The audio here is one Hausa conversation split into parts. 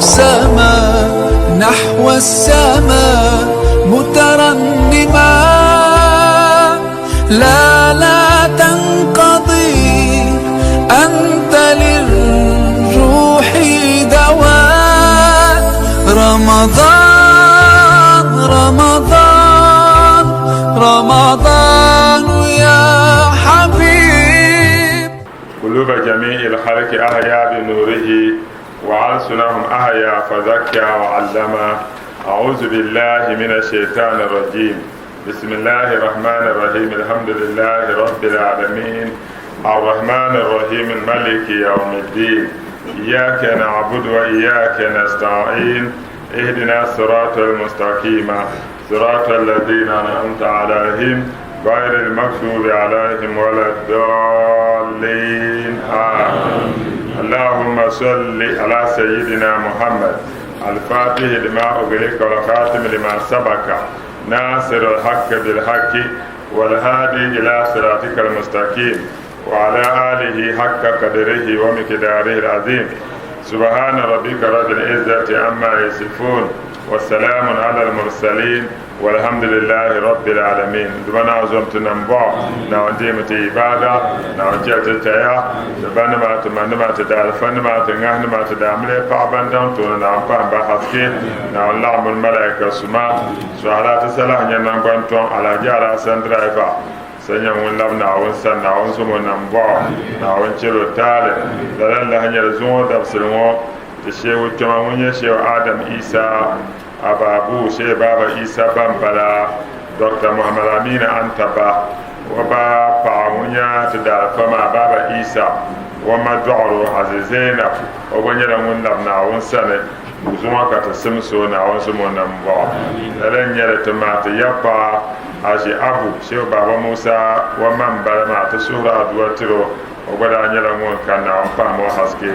سما نحو السماء مترنما، لا تنقضي أنت للروح دواء. رمضان رمضان رمضان يا حبيب. قلوب جميع الخلق أحيا بنوره وألسنهم أحيا فزكى وعلما. أعوذ بالله من الشيطان الرجيم. بسم الله الرحمن الرحيم. الحمد لله رب العالمين الرحمن الرحيم الملك يوم الدين. إياك نعبد وإياك نستعين. اهدنا الصراط المستقيم صراط الذين أنعمت عليهم غير المغضوب عليهم ولا الضالين آمين. اللهم صل على سيدنا محمد الفاتح لما أغلق والخاتم لما سبق ناصر الحق بالحق والهادي إلى صراطك المستقيم وعلى آله حق قدره ومقداره العظيم. سبحان ربك رب العزة عما يصفون والسلام على المرسلين والحمد لله رب العالمين. دبنا عزمت نمبع نعديمة إبادة نعجلت تيا دبنا ما تمنى تدار فن ما تنعه ما تدامل فعبان دام تونا نعبان بحثك نعلم الملائكة سماء سؤالات سلاح ينبغي تون على جال سندريفا سنيا ونلام نعون سن نعون سمو نمبع نعون شلو تالي دلنا لهني رزون دبسلمو تشيو تماموني شيو آدم إيسا أبابو شيء بابا إيسا بامبلا دكتور محمد أمين أنتبا وبا باونيا تدار فما بابا إيسا وما دعرو عزيزينا وبنينا ونلبنا ونسنة وزما كتسمسو نعوزمو نمبا لن يرتمات يبا أجي أبو شيء بابا موسى ومن بلما تسورة دواترو وبدا نيلا ون كان نعوفام وحسكي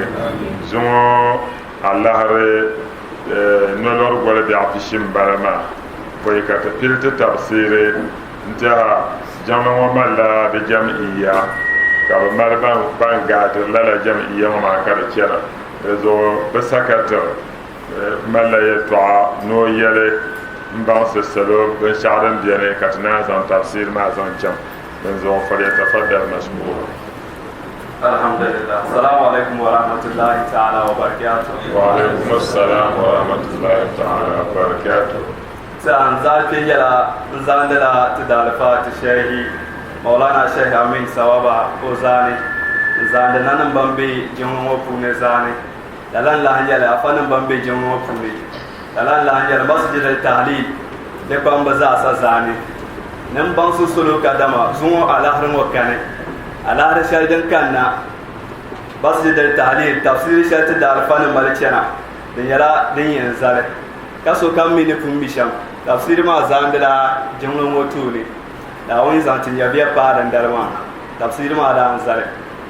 زمو الله ري nolor gole bi afishim barama boy ka ta filta tafsire nta jama wa malla bi jam'iyya ka ba marba banga da lala jam'iyya ma ka da kira zo basakata malla ya toa no yele mba salo ben sharan biene ka tana zan tafsir ma zan jam ben zo fariya tafaddal mashkur. الحمد لله. السلام عليكم ورحمة الله تعالى وبركاته. وعليكم السلام ورحمة الله تعالى وبركاته. سأنزل في جلا زاندلا تدالفات الشيخ مولانا الشيخ أمين سوابا وزاني زاندنا نبامبي جمعو بوني زاني دلان لهنجلا أفن بامبي جمعو بوني دلان لهنجلا مسجد التحليل لبام بزاسا زاني نمبان سلو كدما زمو على هرم وكاني على رشاد كنا مسجد التحليل تفسير شات دارفان مالكنا دنيرا دنيا زال كسو كم من يكون بيشام تفسير ما زاندلا جملة موتوني لا وين زانتين يبيع بارن درمان تفسير ما دان زال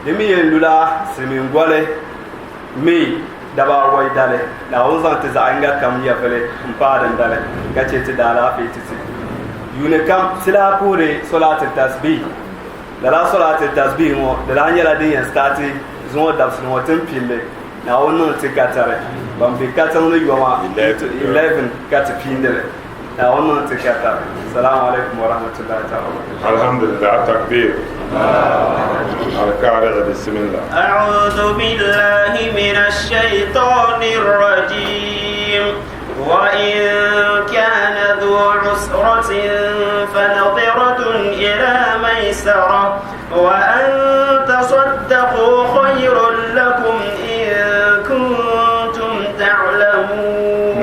دمي يندلا سمين قوله مي دبا واي داله لا وين زانت زانجا كم يفعله بارن داله كشيت دالا في تسي يونكام سلا كوري صلاة التسبيح دلا صلاة التسبيح مو دلا نيلا دين يستاتي زون دبس نو تمبيله نا ونن تكاتره بامبي كاتن يوما 11 كات بيندله نا ونن تكاتره. السلام عليكم ورحمة الله تعالى. الحمد لله. تكبير. الكارع بسم الله. أعوذ بالله من الشيطان الرجيم. وإن كان ذو عسرة فنظرة إلى ميسرة وأن تصدقوا خير لكم إن كنتم تعلمون.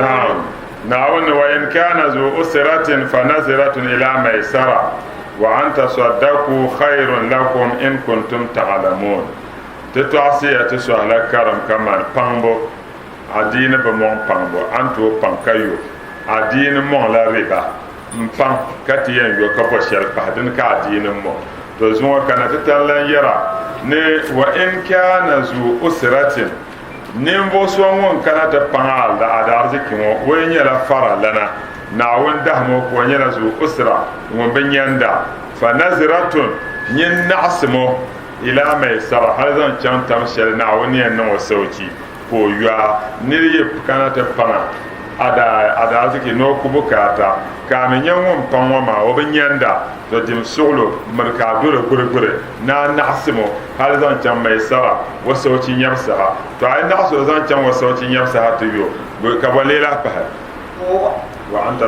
نعم. وإن كان ذو أسرة فنظرة إلى ميسرة وأن تصدقوا خير لكم إن كنتم تعلمون. تتعصي تسوى كرم كمان بامبو adine ba mon pambo anto pankayo adine mon la riba mpam katiyen yo ka bo shel pa din ka adine mo to zuwa kana talan yara ne wa in kana zu usratin nimbo so won kana ta pangal da adar zikimo wenya la fara lana na won dahmo ko nyala zu usra won benyanda fa nazratun nyin na'simo ila mai sara har zan can tamshel na wani yan wasauci po ya niri kana te pana ada ziki no kubukata ka me nyangom panwa ma obinyanda to dim solo marka dure gure na nasimo hal zan can mai sara waso ci nyamsa to ay naso zan can waso ci nyamsa to yo ka balela pa وأن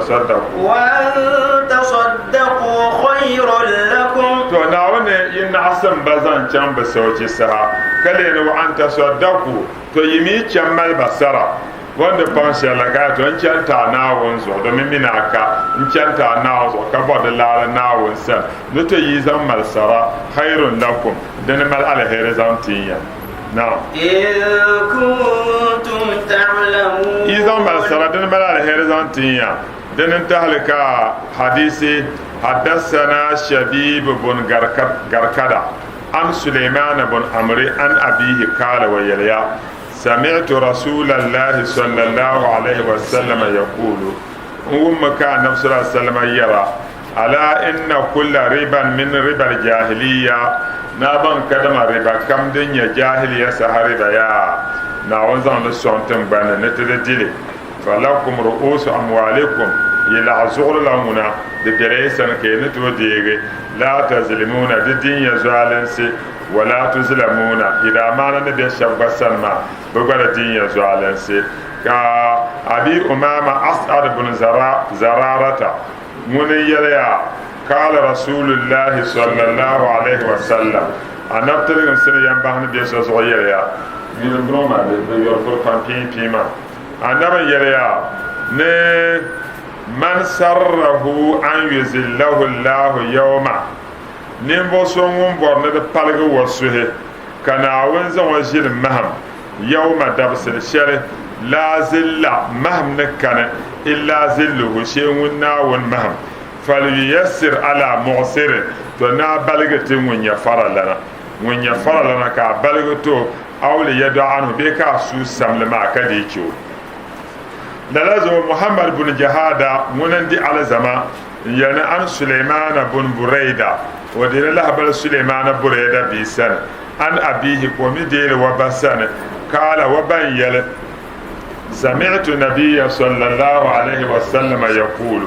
تصدقوا خير لكم تو ناونه ين عصم بزان كان بسوتي سها كلين وأن تصدقوا تو يمي كمل بسرا wanda panse la ka to nchanta na wonzo do mimina ka nchanta na wonzo ka bod la na wonsa no to yi zam mal sara khairun lakum dan mal ala hayra zam tinya نعم إن كنتم تعلمون إذا ما سردنا بلا الهرزانتية دن انتهلك حديثي حدثنا شبيب بن غركدا عن سليمان بن عمرو عن أبيه قال ويليا سمعت رسول الله صلى الله عليه وسلم يقول كان نفس الله صلى الله عليه وسلم يرى ألا إن كل ربا من ربا الجاهلية نابن كدما ربا كم دنيا جاهلية سهربا يا ناوزان لسونتن بان نتدجلي فلكم رؤوس أموالكم يلا زغر لهمنا دبريسن كينت وديغي لا تظلمون الدنيا زوالنسي ولا تظلمون إذا ما نبي شبه سلمى بقول الدنيا زوالنسي كأبي أمامة أسعد بن زرارة من يليا قال رسول الله صلى الله عليه وسلم أنا أبتلغ سنة ينبغن بيسا صغير من بروما بيورفر فانكين فيما أنا من يليا من سره أن يزله الله يوما نمبو سومون بورنا دبالغ وسوه كان أونزا وجل مهم يوم دبس الشري لا زل مهم نكنا إلا زله شيء ون مهم فليسر على معسر تنا بلغت من يفر لنا كا بلغتو أو ليدع عنه بيكا سوسم لما كديكو لازم محمد بن جهادة منندي على زمان يعني عن سليمان بن بريدة ودير الله بل سليمان بريدة بيسن عن أبيه ومدير وبسن قال وبن يل سمعت النبي صلى الله عليه وسلم يقول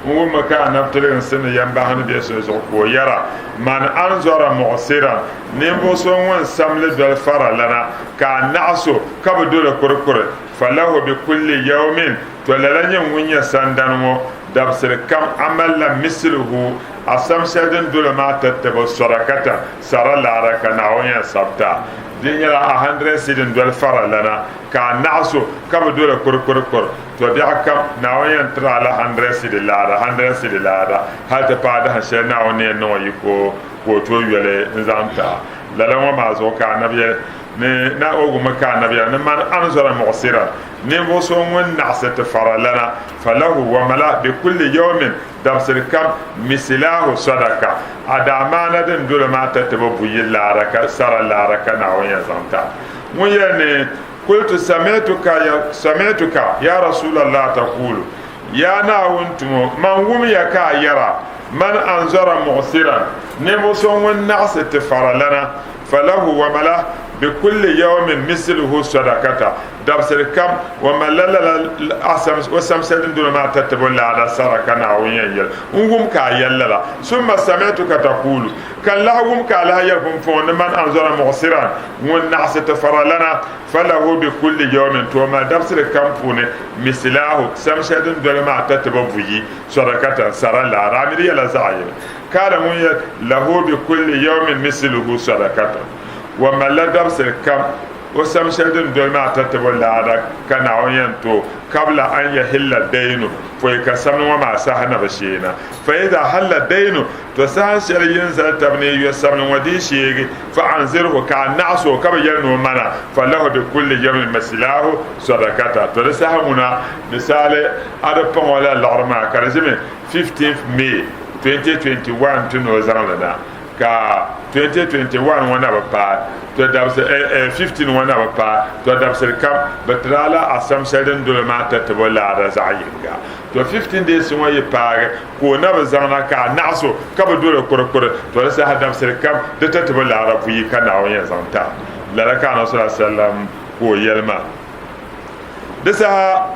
وما كان نفترض سنة ينبغن بيسوسو يرى من أنظر معصرا نمبوسون سمل بالفر لنا كان نعسو كبدول كركر فله بكل يوم توللن ونيا سندنمو دبسر كم عمل مثله أسام سيدن دول ما تتبو سركتا سر لارك نعويا سبتا دينيا أهندر سيدن دول فر لنا كان نعسو كبدول كركر توديع كم نعويا ترى على هندر سيد لارا هل تبعد هشي نعوني نو يكو كوتو يلي نزامتا للا ما زوكا نبي na ogu maka nabiya ne man anzara mu'sira ne bo so won na'sat faralana falahu wa mala bi kulli yawmin dabsir kam mislahu sadaka adamana den dole ma tataba buyi laraka sara laraka na won yazanta mun yene qultu sami'tuka ya rasulullah taqulu ya na wontumo man wumi ya ka yara man anzara mu'sira ne bo so won na'sat faralana falahu wa mala بكل يوم مثله صدقة دبسر كم وما لا وسمسدن دون ما تتبون على سرقة نعوية يل ونقوم كايلا ثم سمعتك تقول كان لهم كالها يلهم فون من أنظر مغسرا والنعس تفر لنا فله بكل يوم توما دبسر كم فون مثله سمسدن دون ما تتبون فيه صدقة سر لا رامري لا زعيم كان له بكل يوم مثله صدقة وما لا دبسر كم وسمشدن دولما تتبول على كناوينتو قبل أن يحل الدين فيكسمن وما سهنا بشينا فإذا حل الدين تسهل شريين تبني يسمن وديشي فأنزره كان نعسو كبير ينو منا فله بكل يوم مسلاه صدقاتا ترسهمنا مثال أدبون ولا العرماء كرزمي 15th May 2021 تنوزان لنا ka 2021 wana ba to dabse 15 wana ba to dabse kam batrala asam seden dole ma ta to la da zayinga to 15 days wa yi pare ko na ba zana ka naso ka ba dole kurkur to sai hadam sir kam da ta to la ra buyi kana wa yan zanta la ka na sallallahu alaihi wasallam ko yelma disa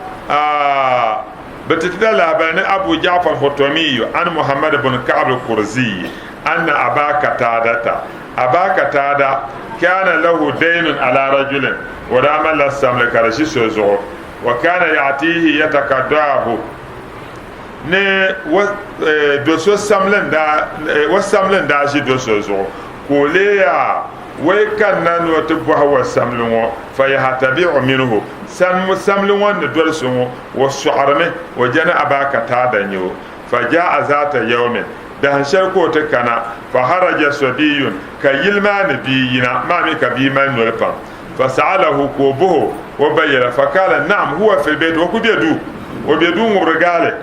بتتدى لابان أبو جعفر الخطمي عن محمد بن كعب القرزي أن أبا قتادة كان له دين على رجل ورام الله السمل كرشي سوزو وكان يعطيه يتكداه ne doso samlen da shi doso zo ko le ya wai kan nan wata buhawa samlin wa fa ya hatabi'u minhu samlin wanda dole sun wa su'arme wa jana abaka ta danyo fa ja'a zata yawmin da hanshar ko ta kana fa haraja sadiyun ka yilma nabiyina ma mi ka bi man nulfa fa sa'alahu ko buhu wa bayyana fa kala na'am huwa fil bayt wa kubedu wa bedu murgale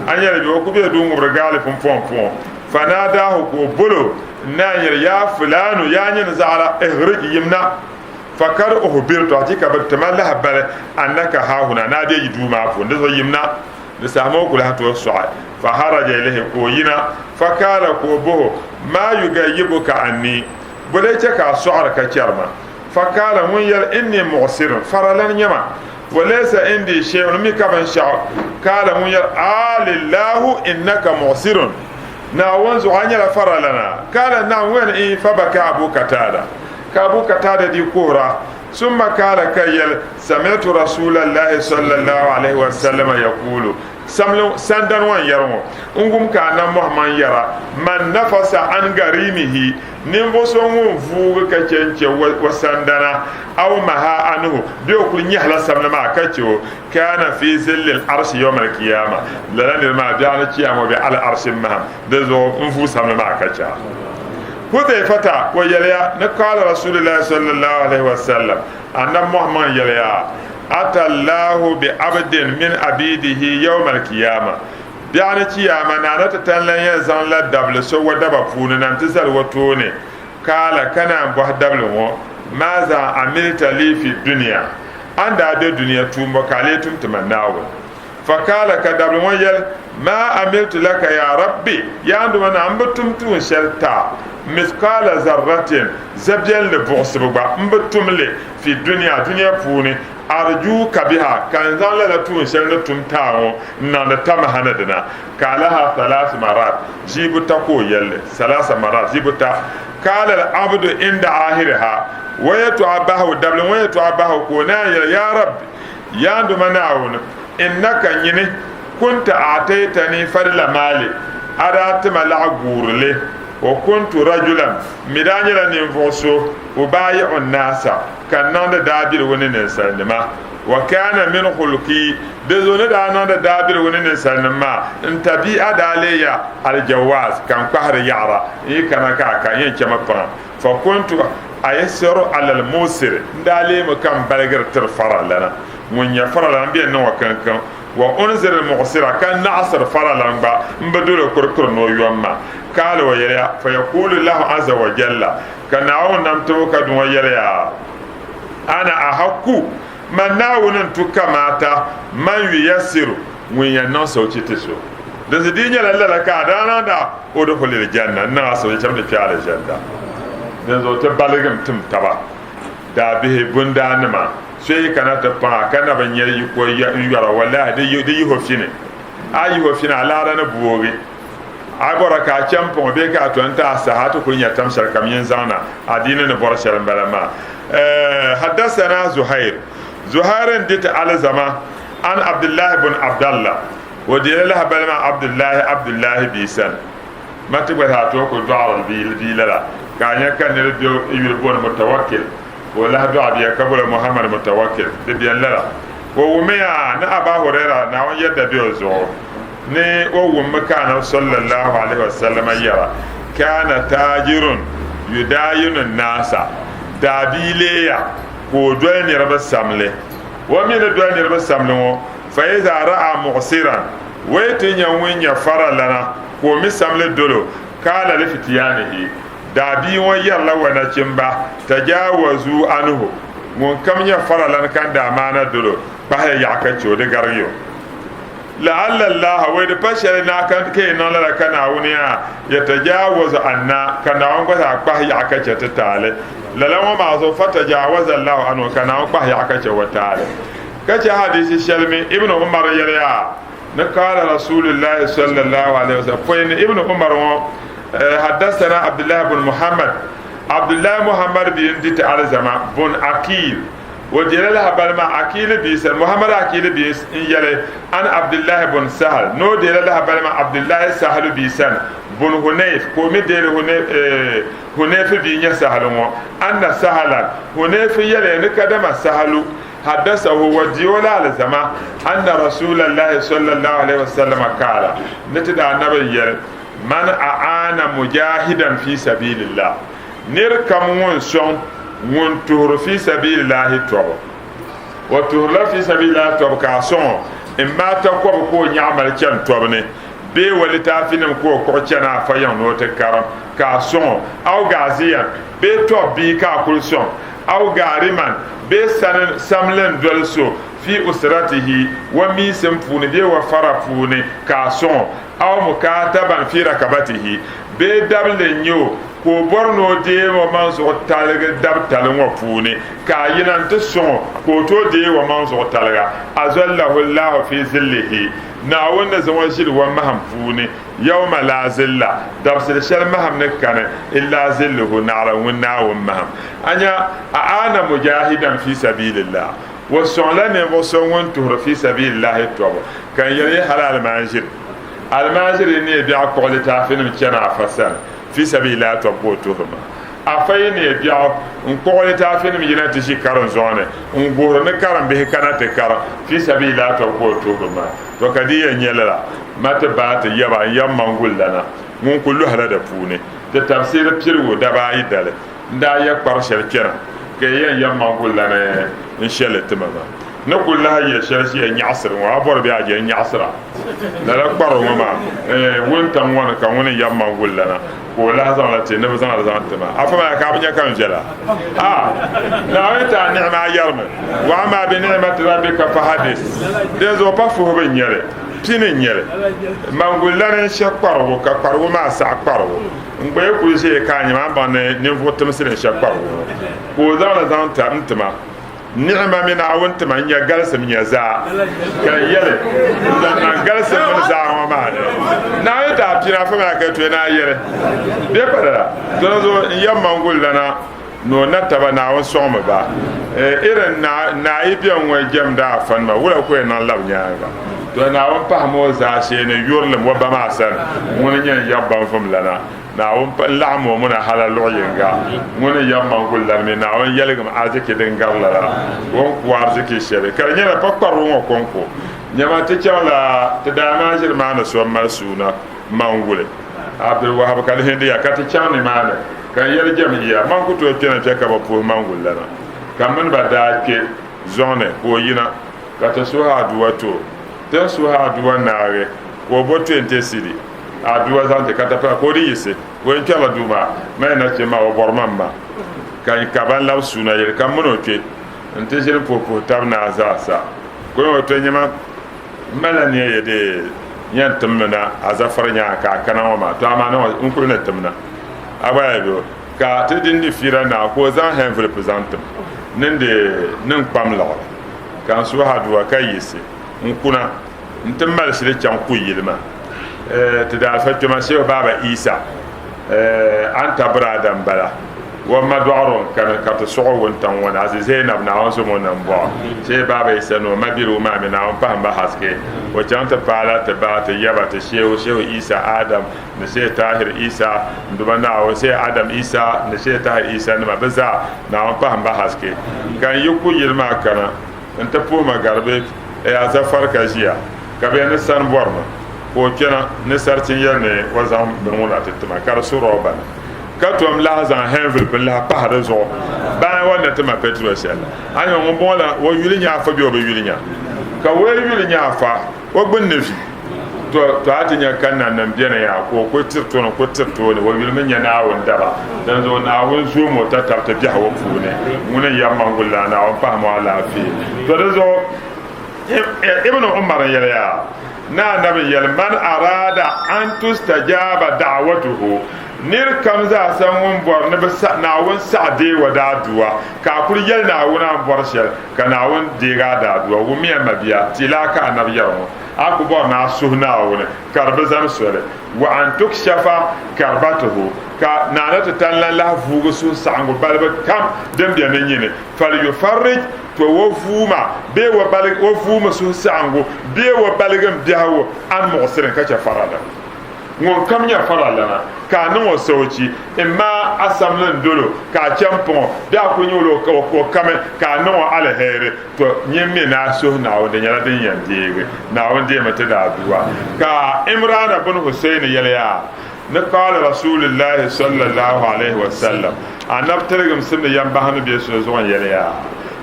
an yɛrɛ bi o ku bɛ dun ŋubiri gaali fun fanadahu ko bolo na yɛrɛ ya fulanu ya nyɛ zaɣara ihrik yimna fakar uhbirtu ati ka bɛ tama laha bale annaka hahuna na de yi duu maa pun de so yimna de saamo kula to sɔɣa fa haraja ilayhi ko yina fakala ko boho ma yugayibuka anni bole cɛ ka sɔɣara ka chɛrima fakala mun yɛrɛ inni mu'sirun faralan nyɛma وليس عندي شيء ميكا من شاء قال من لله إنك معسر ناونز عنيا فر لنا قال نعم وين إيه فبكى أبو قتادة كأبو قتادة دي كورا ثم قال كيل سمعت رسول الله صلى الله عليه وسلم يقول سندن وان يرمو انكم كان محمد يرى من نفس عن غريمه نمبوسون فوق كچنچ وسندنا او مها عنه بيوكل نيهلا سمنا كچو كان في ظل العرش يوم القيامه لن ما جاء القيامه على العرش مهم دزو انفو سمنا كچا حذيفة ويليا نقال رسول الله صلى الله عليه وسلم أن محمد يليا أتى الله بعبد من عبيده يوم القيامة يعني قيامة نانا تتنلن يزن لدبل سوى دبا فون ننتزل وطوني قال كان أنبوه دبل ماذا عملت لي في الدنيا عند هذه الدنيا تمكاليتم تمناول فقال كدبل ويل ما عملت لك يا ربي يا عندما أنبتم تون شلتا مثقال ذرة زبجل لبوس بقى أنبتم لي في الدنيا دنيا فوني أرجوك بها كان زال لا تون شلتم تاو نان تمهنا دنا قالها 3 مرات جيبتا كو يل 3 مرات جيبتا قال العبد عند آخرها ويتعبه دبل ويتعبه كونا يا رب يا عندما نعون إنك يني كنت أعطيتني فضل مالي أرات ملع غورلي وكنت رجلا مدانيلا ننفوسو وبايع الناس كان نان دابير ونين سنما وكان من خلقي دزون دانا دابير ونين سنما انتبي أداليا الجواز كان قهر يعرى كان كاكا ينكما فران فكنت أيسر على الموسر دالي مكان بلغر ترفر لنا من يفر لنا بيان وكان وأنزل المعصرة كان نعصر فرلا مبدول كركر نويوما قال ويليا فيقول الله عز وجل كان عون نمتوك دون ويليا أنا أحكو من ناون تكماتا من ييسر وين نصو تشتسو دز دينيا لا كادانا دا ودخل الجنة ناصو يشمل في على الجنة دز تبالغم تم تبا دا به بندانما sai kana ta pa kana ban yari ko yara wallahi da yi hofine ayi hofine ala na buwoge agora ka champo be ka to anta sahatu kun ya tamshar kam yin zana adina ne bor sharan balama hadathana zuhair dit al zama an abdullah ibn abdullah wa dilalah balama abdullah bisan matba ha to ko da'al bi lala kanya kan ne do yir bon mutawakkil ولا دعاء يا كبر محمد متوكل دبيان لا ووميا نا ابا هريره نا يد بيوزو ني ووم كان صلى الله عليه وسلم يرى كان تاجر يداين الناس دابيليا ودوين رب سامله ومن دوين رب سامله فاذا راى معسرا ويتنيا وين يفر لنا ومن سامله دولو قال لفتيانه dabi won yalla wana cimba tajawazu anhu mun kam ya faralan kan da mana dolo ba ya ka ci de garyo la'alla allah wa da fashara na kan ke non la kana wuniya ya tajawazu anna kana on ko ta ba ya ka ci ta tale lalawa ma zo fatajawaza allah anhu kana on ba ya ka ci wa tale كتي حديث شلمي ابن عمر يريا نقال رسول الله صلى الله عليه وسلم فإن ابن عمر حدثنا عبد الله بن محمد عبد الله محمد بن ديت على زمان بن عقيل ودير لها بالما عقيل بيس محمد عقيل بيس يلي أن عبد الله بن سهل نو دير لها بالما عبد الله سهل بيسان بن هنيف كومي دير هنيف بين سهل أن سهلا هنيف يلي نكدم سهل حدثه وديولا على زمان أن رسول الله صلى الله عليه وسلم قال نتدى النبي من أعان مجاهدا في سبيل الله نركم ونسون ونتهر في سبيل الله توب وتهر في سبيل الله توب كاسون إما تقوم كو نعمل كان توبني بي ولتافينم كو كوتشنا فيان نوتكارم كاسون أو غازيا بي توب بي كاكولسون أو غاريمان بي ساملن دولسو في أسرته ومي سمفوني بي وفرفوني كاسون أو مكاتبا في ركبته بي دبل نيو ko borno de wa manzo talga dab talwa puni ka yinan to son ko to de wa manzo talga azallahu allah fi zillihi na wanda zaman shi wa maham puni yawma la zilla dabsil shal maham ne kana illa zilluhu na'ra wa na'u maham anya ana mujahidan fi sabilillah wa su'lani wa sawun tuhra fi sabilillah tobo kan yari halal manjir al manjir ne bi aqwali tafin kana fasal في سبيل الله تبوتهم أفين يبيع نقول تافين مجنة تشي كارن زونه نقول نكارن به كنا تكارن في سبيل الله تبوتهم وكدي ينيلا ما تبات يبا يم منقول لنا من كل هذا دفونه التفسير بيرو دبا يدل دا يكبر شركنا كي يم منقول لنا إن شاء الله تماما نقول لها يا شرشي نعصر وابور بياجي نعصر لا أكبر وما وانت وانا كون يم منقول لنا ولا زمان تي نبي زمان تما أفهم كابنيا كان جلا لا أنت نعمة يرمى وما بنعمة ربك فحدث دزو بفه بنيره pini nyere mangulana shakparo ka kparo ma sa kparo ngbe ku je ka nyama ba ne votum sire shakparo ko zana zanta ntma ni'ma min awanta man ya galsa min ya za ka yele dan galsa min za ma na ta pina fa ma ka to na yere de para to zo yamma ngulana no nataba na won soma ba irin na ibiyan wa jamda fan ma wala ko nan lab nyaaga to na won pa mo za she ne yurlum wa ba ma san mun nyen yabban fam lana na won pa lamo mun hala loyenga mun yamma ngullan me na won yelgam azike den garlara won ko arzike shebe kar nyana pa kwaro ngo konko nyama te chala te da ma jir ma na so mal suna mangule abdul wahab kal hindi ya kat chani mana kan yel jamiya man ko to tena te ka ba po mangul lana kan man ba da ke zone ko yina ka ta so ha duwato te so ha duwa naare ko bo tente sidi a duwa zante ka ta pa ko ri yise ko en kala duma mai na ce ma o bormamba kan ka ban law suna yel kan mono ke ente jere po tab na za sa ko o to nyama malani ye de yan tumna azafar nya ka kana ma to amana on ko na tumna abayo ka te din di fira na ko zan hen represent nin pam la kan su ha duwa kayisi nkuna ntimmal sile chan ku yilma te da fa tuma se baba isa anta bradan bala wa madwaron kan ka to so won tan wona aziz zainab na on so mon nan bo se baba isa no mabiru ma me na on pa ba haske wa chanta pala te ba te yaba te shehu isa adam ne se tahir isa ndubana wa se adam isa ne se tahir isa ne ma baza na on pa ba haske kan yuku yilma kana anta po ma garbe e azafar ka jia ka be ne san borma ko kena ne sartin yane wazam be mona tetma kar suro bana katom lahazan henvil bin la pahada zo ba wanda ta ma petro sel ayo mo bola wo yuli nya fa bi o be yuli nya ka wo yuli nya fa wo gbin ne fi to ati nya kan nan biena ya ko tirto no ko tirto ne wo yuli men nya na won daba dan zo na won zo mo ta ta bi hawo fu ne mun ya mangulla na on pa mo ala fi to da zo ibn umar ya na nabi yal man arada an tustajaba da'watuhu nir kam za san won bor ne ba sa na won sa de wada duwa ka kur yel na wona bor shel ka na won de ga da duwa wo mi mabiya tilaka nabiya mo aku bor na suhna wona karbe zam sore wa an tukshafa karbatuhu ka na na tan la vugo su sango balba kam dem dia ne nyine fal yufarrij to wo fuma be wo balig wo fuma su sango be wo baligam biawo an mo sirin ka cha farada ngon kam nya farala ka no wo sochi imma asamlan dolo ka champon da ko nyolo ko kame ka no ala here to nyemme na so na wo de nyala den yandege na wo de mata da duwa ka Imran ibn Husayn yalya na qala rasulullah sallallahu alaihi wasallam anab targum sunna yamba hanu be so zo yalya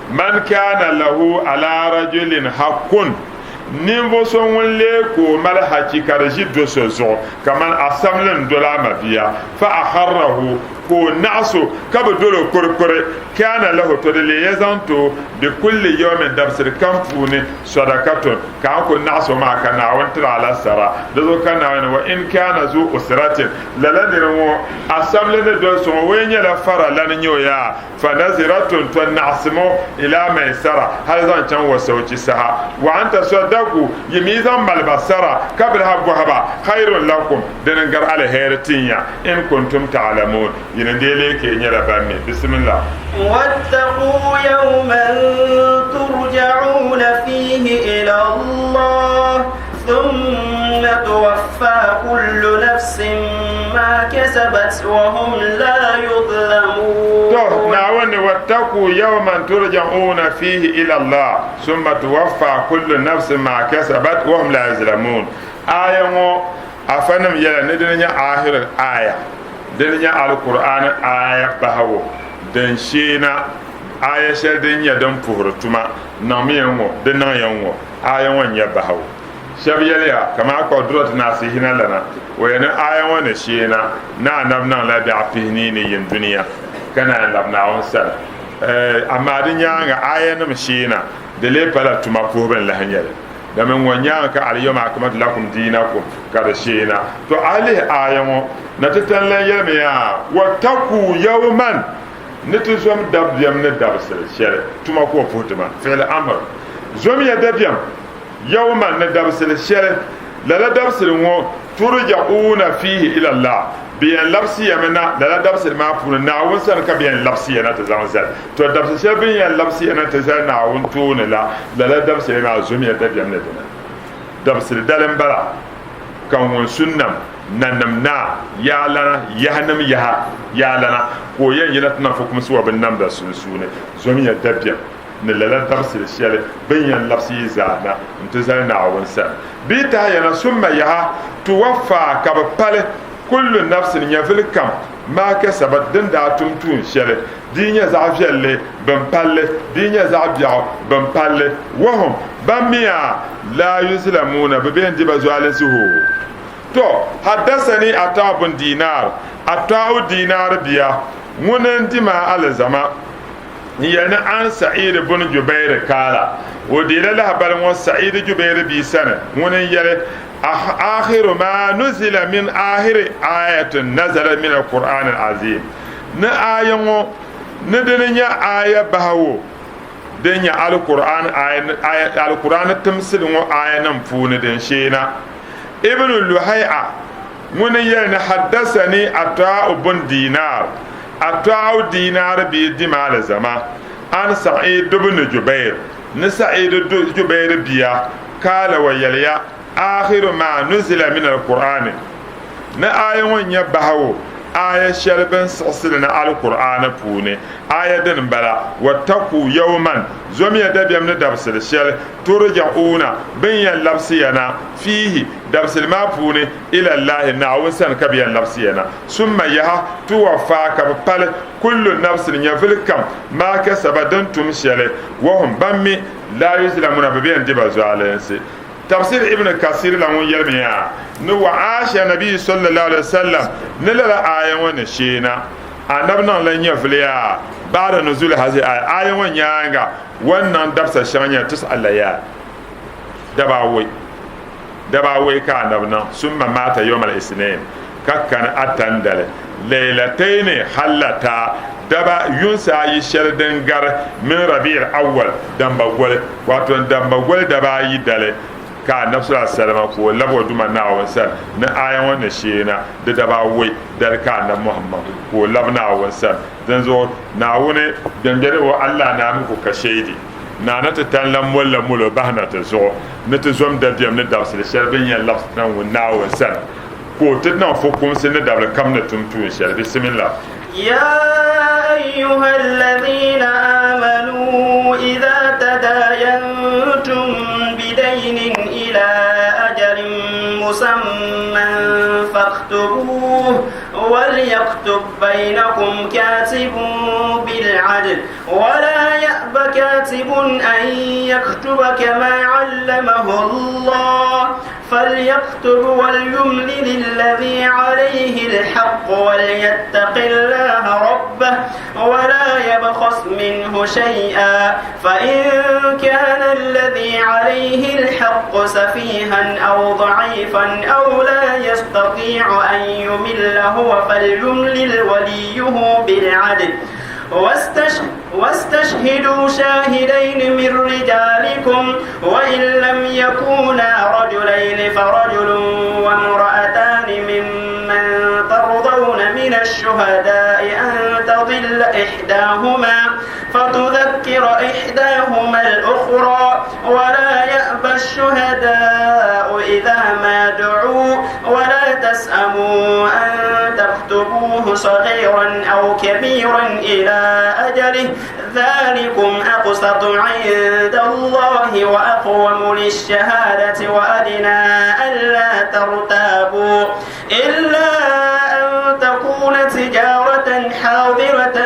man kana lahu ala rajulin haqqun nimbo so wonle ko mal hakika raji do so zo kaman asamlan dola mabiya fa akharrahu ko naso kaba dolo korkore kana lahu to de yazanto de kulli yawmin dabsir kamfuni sadaqatun ka ko naso ma kana wontra ala sara da zo kana wa in kana zu usratin laladiro asamlan do so wenye la fara lan nyoya fa naziratun to nasmo ila maisara hal zan can wasauci saha wa anta sadaku yimizan malbasara kabla habwa haba khairun lakum dan gar ala hayatinya in kuntum ta'lamun يننديلي كي نربامي بسم الله واتقوا يوما ترجعون فيه إلى الله ثم توفى كل نفس ما كسبت وهم لا يظلمون نعوني واتقوا يوما ترجعون فيه إلى الله ثم توفى كل نفس ما كسبت وهم لا يظلمون آية أفنم يلا ندنيا آخر الآية denya alquran aya bahawo den shena aya shel denya dan puhrutuma na miyanwo den na yanwo aya wanya bahawo shabiya kama ko drot nasihina lana wayna aya wana shena na nabna la bi afihni ni yin duniya kana labna on sal amma denya nga aya na shena de le pala tuma puhben la hanyal da men wanya ka al yawma akmat lakum dinakum kada shena to ali aya mo na tatan lan yelme ya wataku yawman nitu zom dabyam ne dabsel shere tuma ko potuma fi'l amr zom ya dabyam yawman ne dabsel shere la dabsel ngo turja'una fihi ila Allah biyan labsi yamena la dabsel ma puna na wonsan ka biyan labsi yana ta zanzal to dabsel shere biyan labsi yana ta zan na won tuna la dabsel ma zom ya dabyam ne dabsel dalan bara kan won sunnam nanam na ya lana yahnam ya lana ko yan yina tana fo kuma suwa bin nan da sunsune zomi ya dabya ne lala dabsir shele bin yan labsi zana mutazal na awansa bi ta yana summa ya tuwaffa ka pale kullu nafsin yafil kam ma kasabat din da tumtun shele dinya zafiyale ban palle dinya zafiya ban palle wahum bamiya la yuzlamuna biben diba zualisuhu to haddasani atabun dinar atawu dinar biya munan dima al zama yana an sa'id ibn jubair kala ودينا لها بل سعيد جبير بيسنة ونيل آخر ما نزل من آخر آية نزل من القرآن العظيم نآية ندنيا آية بهو دنيا القرآن آية القرآن تمثل آية نمفون دنشينا ابن اللحيعة ونيل حدثني أطاع بن دينار أطاع دينار بيدي مال زمان عن سعيد بن جبير نسعيد جبير بيا قال ويليا آخر ما نزل من القرآن نآية ونيبهو آية شربن سلسلنا على القرآن بوني آية دن بلا واتقوا يوما زومي دبي من درس الشر ترجعون بين لبسينا فيه درس ما بوني إلى الله نعوسن كبيا لبسينا ثم يها توفى كبال كل نفس يفلكم ما كسبت تمشي وهم بمي لا يسلمون ببين دبزوا على تفسير ابن كثير لهم يرميا نو عاش النبي صلى الله عليه وسلم نلا آية ونشينا أنبنا لن يفليا بعد نزول هذه الآية آية ونيانغا ونن درس الشمانية تسأل ليا دباوي كان نبنا ثم مات يوم الاثنين ككن أتندل ليلتين حلتا دبا ينسى يشردنجر من ربيع الأول دمبول واتون دمبول دبا يدل ka nabi sallallahu alaihi wasallam ko labo duma na wa sal na ayan wannan shena da daba wai dar ka na muhammad ko labna wa sal dan zo na wune dangare wa Allah na muku ka shaidi na ta tallan walla mulo bahna ta zo na ta zom da diam na da sal sharbin ya lafs nan wa na wa sal ko ta na fo kun sin da bal kam na tumtu shar bismillah يا أيها الذين آمنوا إذا تداينتم بدين إلى أجل مسمى فاكتبوه وليكتب بينكم كاتب بالعدل ولا يأب كاتب أن يكتب كما علمه الله فليكتب وليملل الذي عليه الحق وليتق الله ربه ولا يبخس منه شيئا فإن كان الذي عليه الحق سفيها أو ضعيفا أو لا يستطيع أن يمل هو فليملل وليه بالعدل واستشهدوا شاهدين من رجالكم وإن لم يكونا رجلين فرجل وامرأتان ممن ترضون من الشهداء أن تضل إحداهما فتذكر إحداهما الأخرى ولا يأبى الشهداء إذا ما دعوا ولا تسأموا أن تكتبوه صغيرا أو كبيرا إلى أجله ذلكم أقسط عند الله وأقوم للشهادة وأدنى ألا ترتابوا إلا أن تكون تجارة حاضرة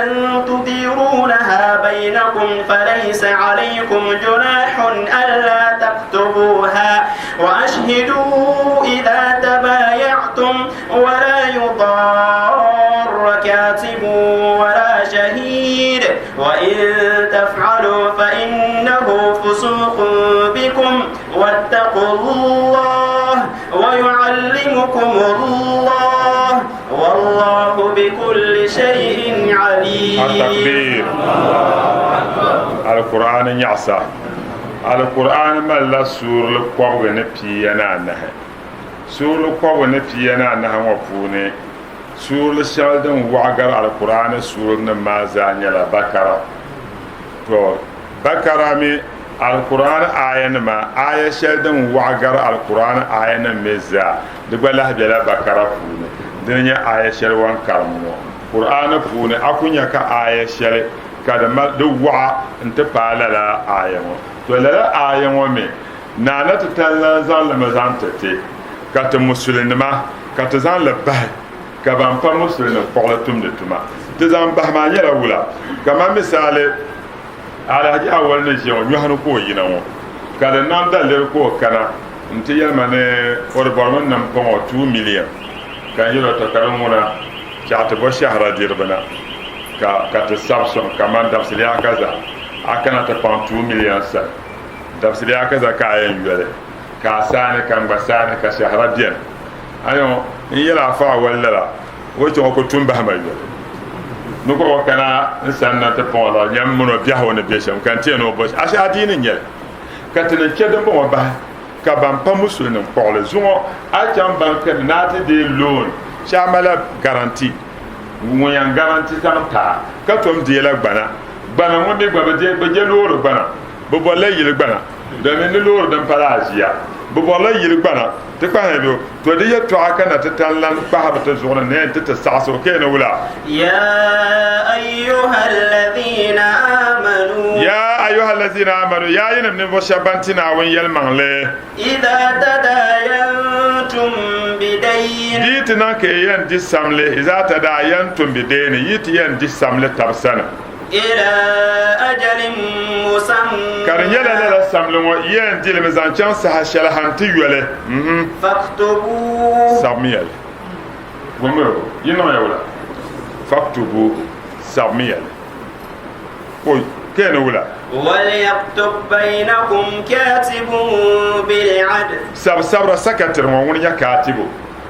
تديرونها بينكم فليس عليكم جناح ألا تكتبوها وأشهدوا إذا تبايعتم ولا يضار كاتب ولا شهيد وإن تفعلوا فإنه فسوق بكم واتقوا الله ويعلمكم الله والله بكل شيء عليم. التكبير. القرآن يعصى القرآن ما لا سور لقوة نبينا نها سور لقوة نبينا نها وفونه سور لشالدن وعجر القرآن سور نمازان يلا بكرة تو بكرة مي القرآن آية نما آية شالدن وعجر القرآن آية نمزا دبلا بلا بكرة فونه دنيا آية شالوان كرمو قرآن فونه أكون كآية شال كذا دوا أنت بالا لا آية تو لا آية ومي نانا تتلا زال لمزان تتي كات مسلم ما كات زال لبه كبان با مسلم فقلتم دتما تزان به ما يلا ولا كما مثال على حاجة أول نجيو يوحنا كو ينامو كذا نام دل كو كنا أنت يلمن أربعون نم 2 مليون كان يلو تكرمونا كات بشهر ديربنا كات سامسون كمان دبسليا كذا akana ta 2 million sa tafsiri akaza ka ayen yele ka sane kan basane ka shahra bien ayo yela fa wala wo to ko tumba ma yele nuko kana sanna ta pola nyam muno biya wona besham kan tieno bosh asha adinin yele katene kedo bo ba ka ban pa musulmin pola zumo a jam ban kan nati de loan shamala garantie mo yan garantie tamta ka tom de la gbana bana mo be gba be je loro bana bo bo la yile gbana da me ne loro dan palazia bo bo la yile gbana te kwa hebo to de ye to aka na te tanlan pa ha te zona ne te saso ke ne wala ya ayyuhalladhina amanu ya yin ne bo shabantina won yelman le idha tadayantum bidayn yitina ke yan disamle idha tadayantum bidayn yitiyan disamle tabsana إلى أجل مسمى كان يلا لا ساملو ين دي المزان كان سهشل هانتي يله فاكتبوا ساميل ومرو ينو يولا فاكتبوا ساميل كوي كان ولا وليكتب بينكم كاتب بالعدل سب سبر سكتر مون يا كاتب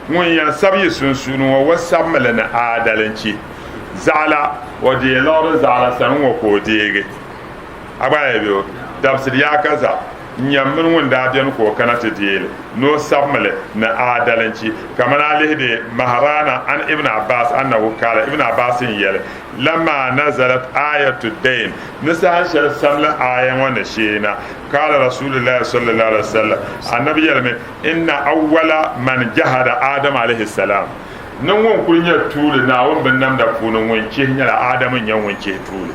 mun yan sabi sunsunu wa samala na adalanci zala wa de lor zala san wa ko dege abaya biyo tafsir ya kaza nyammin wanda biyan ko kana ta dele no samale na adalanci kamar alihde maharana an ibn abbas annahu kala ibn abbas yele lamma nazalat ayatu dayn nisa shar samla ayan wanda shena kala rasulullahi sallallahu alaihi wasallam annabi yele inna awwala man jahada adam alaihi salam nan won kunya tule na won bin nam da funun wanke nya adamin yan wanke tule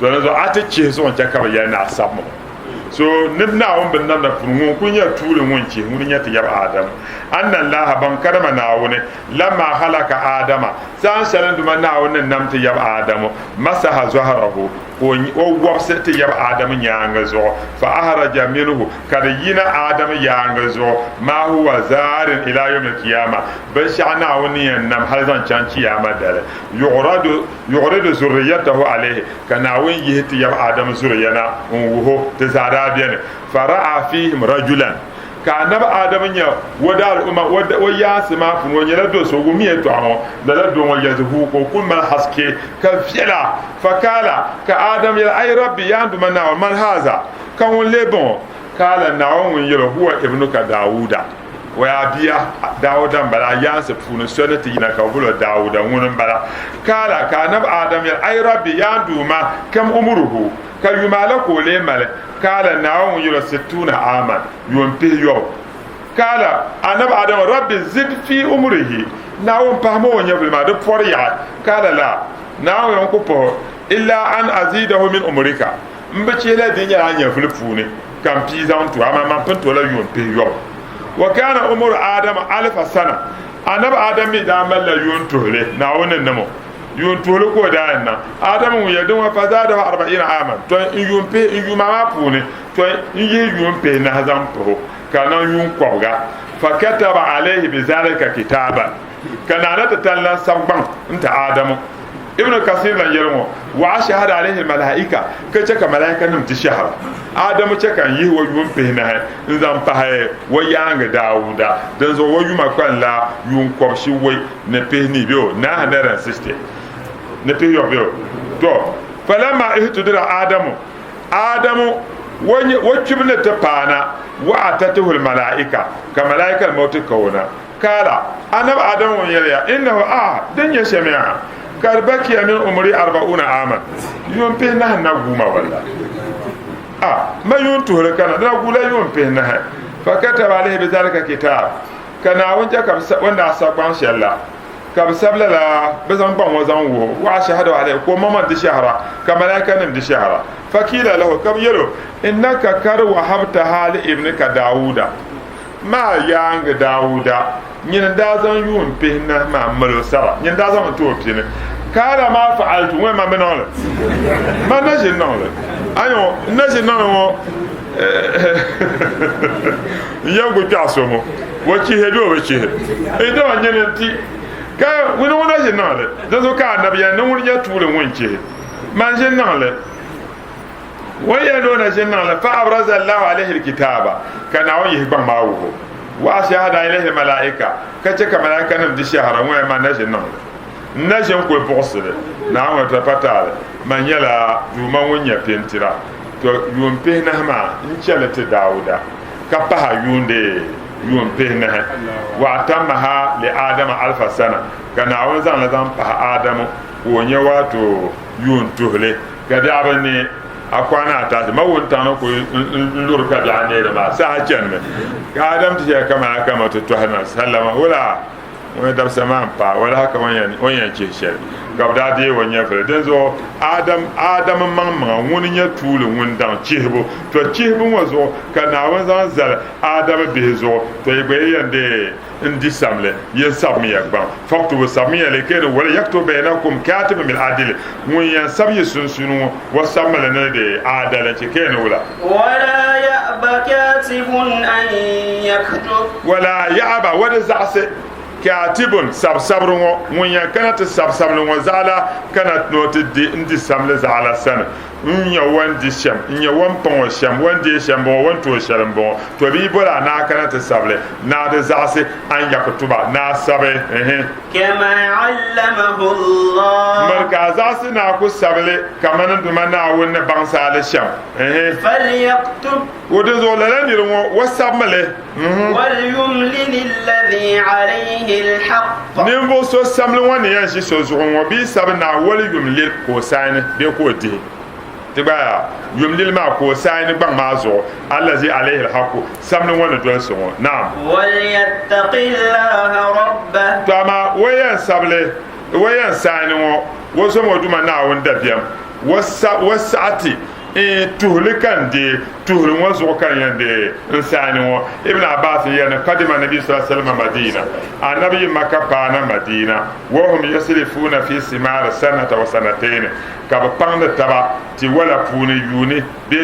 to nazo atace so wanke ka yana sabmo so nibna won bin nam da funun kunya tule wanke mun nya ta yab adam annan laha ban karma na woni lamma halaka adama san salan duma na wonin nam ta yab adamu masaha zahrahu ko wabsa ta yab adamu nyanga zo fa ahraja minhu kada yina adamu yanga zo ma huwa zarin ila yawm al-qiyama ban sha'na woni nam har zan can kiyama dare yuradu zurriyatahu alayhi kana won yihti yab adamu zuriyana wuho ta zara biyan fara'a fihim rajulan ka annabi adamu nya wada al'umma wada ya sama fun wanya la do so gumi to amo da la do wanya zuhu ko kun mal haske ka fiela fakala ka adam ya ay rabbi ya ndu mana man haza kan won lebon kala na won yiro huwa ibnuka dauda wa ya biya dauda bala ya se fun sonati na ka bulo dauda won bala kala ka annabi adam ya ay rabbi ya ndu ma kam umruhu ka yumala ko le male kala naawun yura 60 aman yompe yo kala anab adam rabbi zid fi umrihi naawun pahmo wonya bilma de porya kala la naawun ko po illa an azidahu min umrika mbace la dinya anya fulfune kam pizan to ama man panto la yompe yo wa kana umru adam alf sana anab adam mi da malla yontole naawun namo yuntolo ko da na adamu ya don fa za da 40 aman to yumpe yumama pune to yi yumpe na hazam pro kana yun koga fa kataba alaihi bizalika kitaba kana na tatalla sabban inta adamu ibnu kasir lan yelmo wa shahada alaihi malaika kace ka malaika nim ti shahara adamu ce kan yi wa yumpe na nzam pa he wa yanga dauda dan zo wa yuma kan la yun kopshi wai na pehni bio na 160 ne pe yo bio to falama ihtudira adamu wani wakibna ta pana wa atatuhu almalaika ka malaika almaut kauna kala anab adamu yalla innahu dan ya shami'a karbaki min umri 40 aman yum pe na guma walla ma yuntu kana da gula yum pe na fakataba alayhi bizalika kitab kana wanja ka wanda asakwan shalla ka sabla la bazan ban wazan wo wa shahadu alai ko mamman da shahara ka malaika nim da shahara fakila lahu kam yalo innaka kar wa habta hal ibnika dauda ma yang dauda nyin da zan yun pehna ma malo sara nyin da zan to pene kala ma fa'altu wa ma menole ma najin nole ayo najin nole yango jasomo wachi hedo wachi edo nyin ti ka wani wani shi nan le da zo ka annabi ya nan wani ya tura wanke man shi nan le wani ya nuna shi nan le fa abraza Allah alaihi alkitaba kana wani ban ma wo wa shahada ilaihi malaika kace ka malaika nan di shahara wani man na shi nan na shi ko boxle na wa ta patale man yala du man wani ya pentira to yumpe na ma in chala ta dauda ka pa yunde yumpe na wa tamaha li adama alfa sana kana wani zan lazan fa adamu wonye wato yuntuhle gada abane akwana ta da mawunta na ko lurka da ne da ma sa hajan ka adam ta kama to hana sallama wala wani da sama pa wala haka wanyan ke shar gabda de wanya fa dan zo adam man wani ya tulu wundan cihbu to cihbu wazo kana wanzan zal adam be zo to ibe yande indi samle yen sabmi yakba faktu sabmi le kene wala yaktu bainakum katib min adil mun yan sabyi sunsunu wa samala ne de adala ce kene wala ya'ba katibun an yaktub wala ya'ba wada za'se katibun sabsabrungo mun yan kana ta sabsabrungo zala kana noti di indi samle zala sana nya wan di sham nya wan pon sham wan di sham bo wan to sham bo to bi bola na kana ta sable na da zase an yakutuba na sabe كما علمه الله marka zase na ku sable kaman duma na won bangsa al sham فليكتب wodo zo la ni ro wasabale وليملل الذي عليه الحق nimbo so samle wani yan shi so zo won bi sabna wal yumlil ko sane be ko di tiba yumlil ma ko sane bang ma zo allazi alayhi alhaq samle wani do so na'am وليتق الله ربه tama wayan sable wayan sane wo so mo duma na won da biam wasati tuhlikan de tuhlin wasu kan yande insani wo ibn abbas yana kadima nabi sallallahu alaihi wasallam madina annabi makka pana madina wa hum yasrifuna fi simar sanata wa sanatayn ka ba pande taba ti wala puni yuni be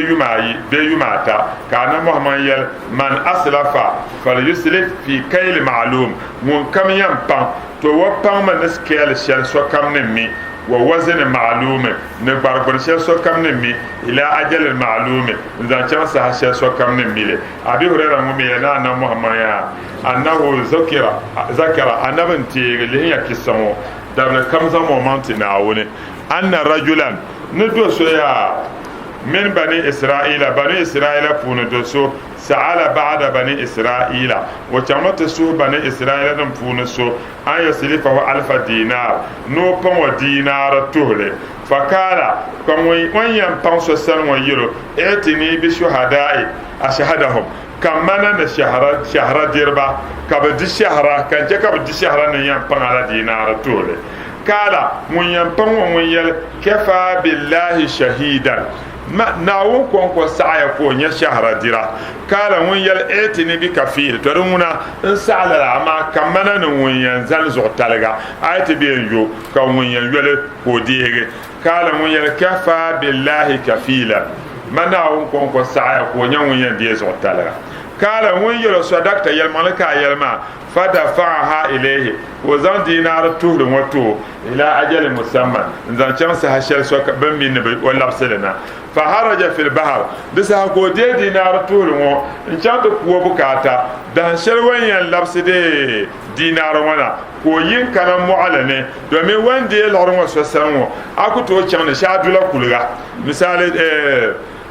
yumata kana muhammad yal man aslafa fal yusrif fi kayl ma'lum mun kam yam pan to wa pan man skel shel so kam ne mi ووزن معلوم نبار برشة سو كم نمي إلى أجل المعلوم إذا كان سهشة سو كم نمي أبي هريرة ممينا أن محمد أنه ذكر أن بنتي اللي هي كسمو دبل كم زمان مانتنا أوني أن رجلا ندو سويا من بني إسرائيل فون دوسو سأل بعد بني إسرائيل وكما تسوه بني إسرائيل فون سو أن يسلفه 1000 دينار نو بمو دينار تهلي فقال كم وين ينبان سوسن ويرو ائتني بشهداء أشهدهم كمانا شهر ديربا كبدي شهر كان كبدي شهر ينبان على دينار تهلي قال من ينبان وين كفى بالله شهيدا ma nawun kon ko saaya ko nya shahra dira kala won yal etini bi kafir to runa in sala ma kamana no won yan zan zo talga ayati bi yo ka won yan yele ko diege kala won yal kafa billahi kafila manawun kon ko saaya ko nya won yan die zo talga kala won yelo sadaqta yal malaka yalma fadafa'aha ilayhi wa zan dinar tuhru wato ila ajal musamman zan can sa hashar so ban min ne wala absalana fa haraja fil bahr bisa ko de dinar tuhru wo in can to ko bukata dan sharwan yan labside dinar wana ko yin kanan mu'alane domin wanda ya lorun wasu sanwo akuto can shadula kulga misali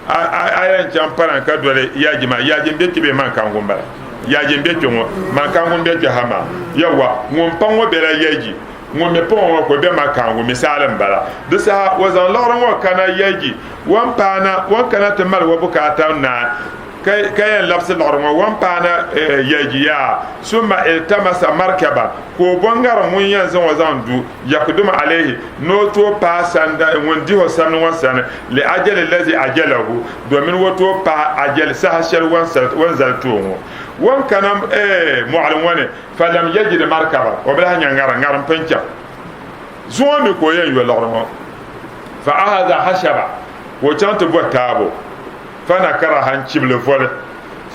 ayan can paran ka dole yajima yajin be kibe man kan gumbara yajin be kyo man kan gumbe ke hama yawa ngom panwo bela yaji ngom me pon ko be man kan gumbe misalan bala dusa wazan loron wa kana yaji wan pana wan kana tamal wa bukata na kayan labsi lorma wan pana yajiya summa iltamasa markaba ko bongara mun yanzu wazan du yakduma alaihi no to pa sanda won di ho sanu wan sana li ajal allazi ajalahu domin wato pa ajal sahashar wan zalto wan kana mu'allim wane falam yajid markaba wa bala ngaran pancha zuwa mi ko yan yo lorma fa ahadha hashaba ko tantu botabo فنكر هنشبل فول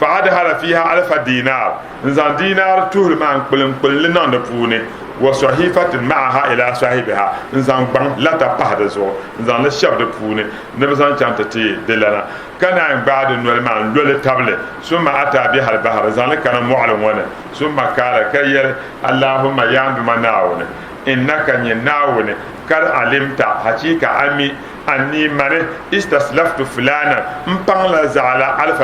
فأدخل فيها 1000 دينار نزان دينار تهل ما نقبل لنا نفوني وصحيفة معها إلى صاحبها نزان بان لا تبهد زو نزان لشاب دفوني نبزان كانتتي دلنا كان بعد نولمان لول تابل ثم أتى بها البحر نزان كان معلم وانا ثم قال كيل اللهم ياند مناون إنك يناون كر علمت حقيقة أمي أني من استسلفت فلانا مبان لا زعل 1000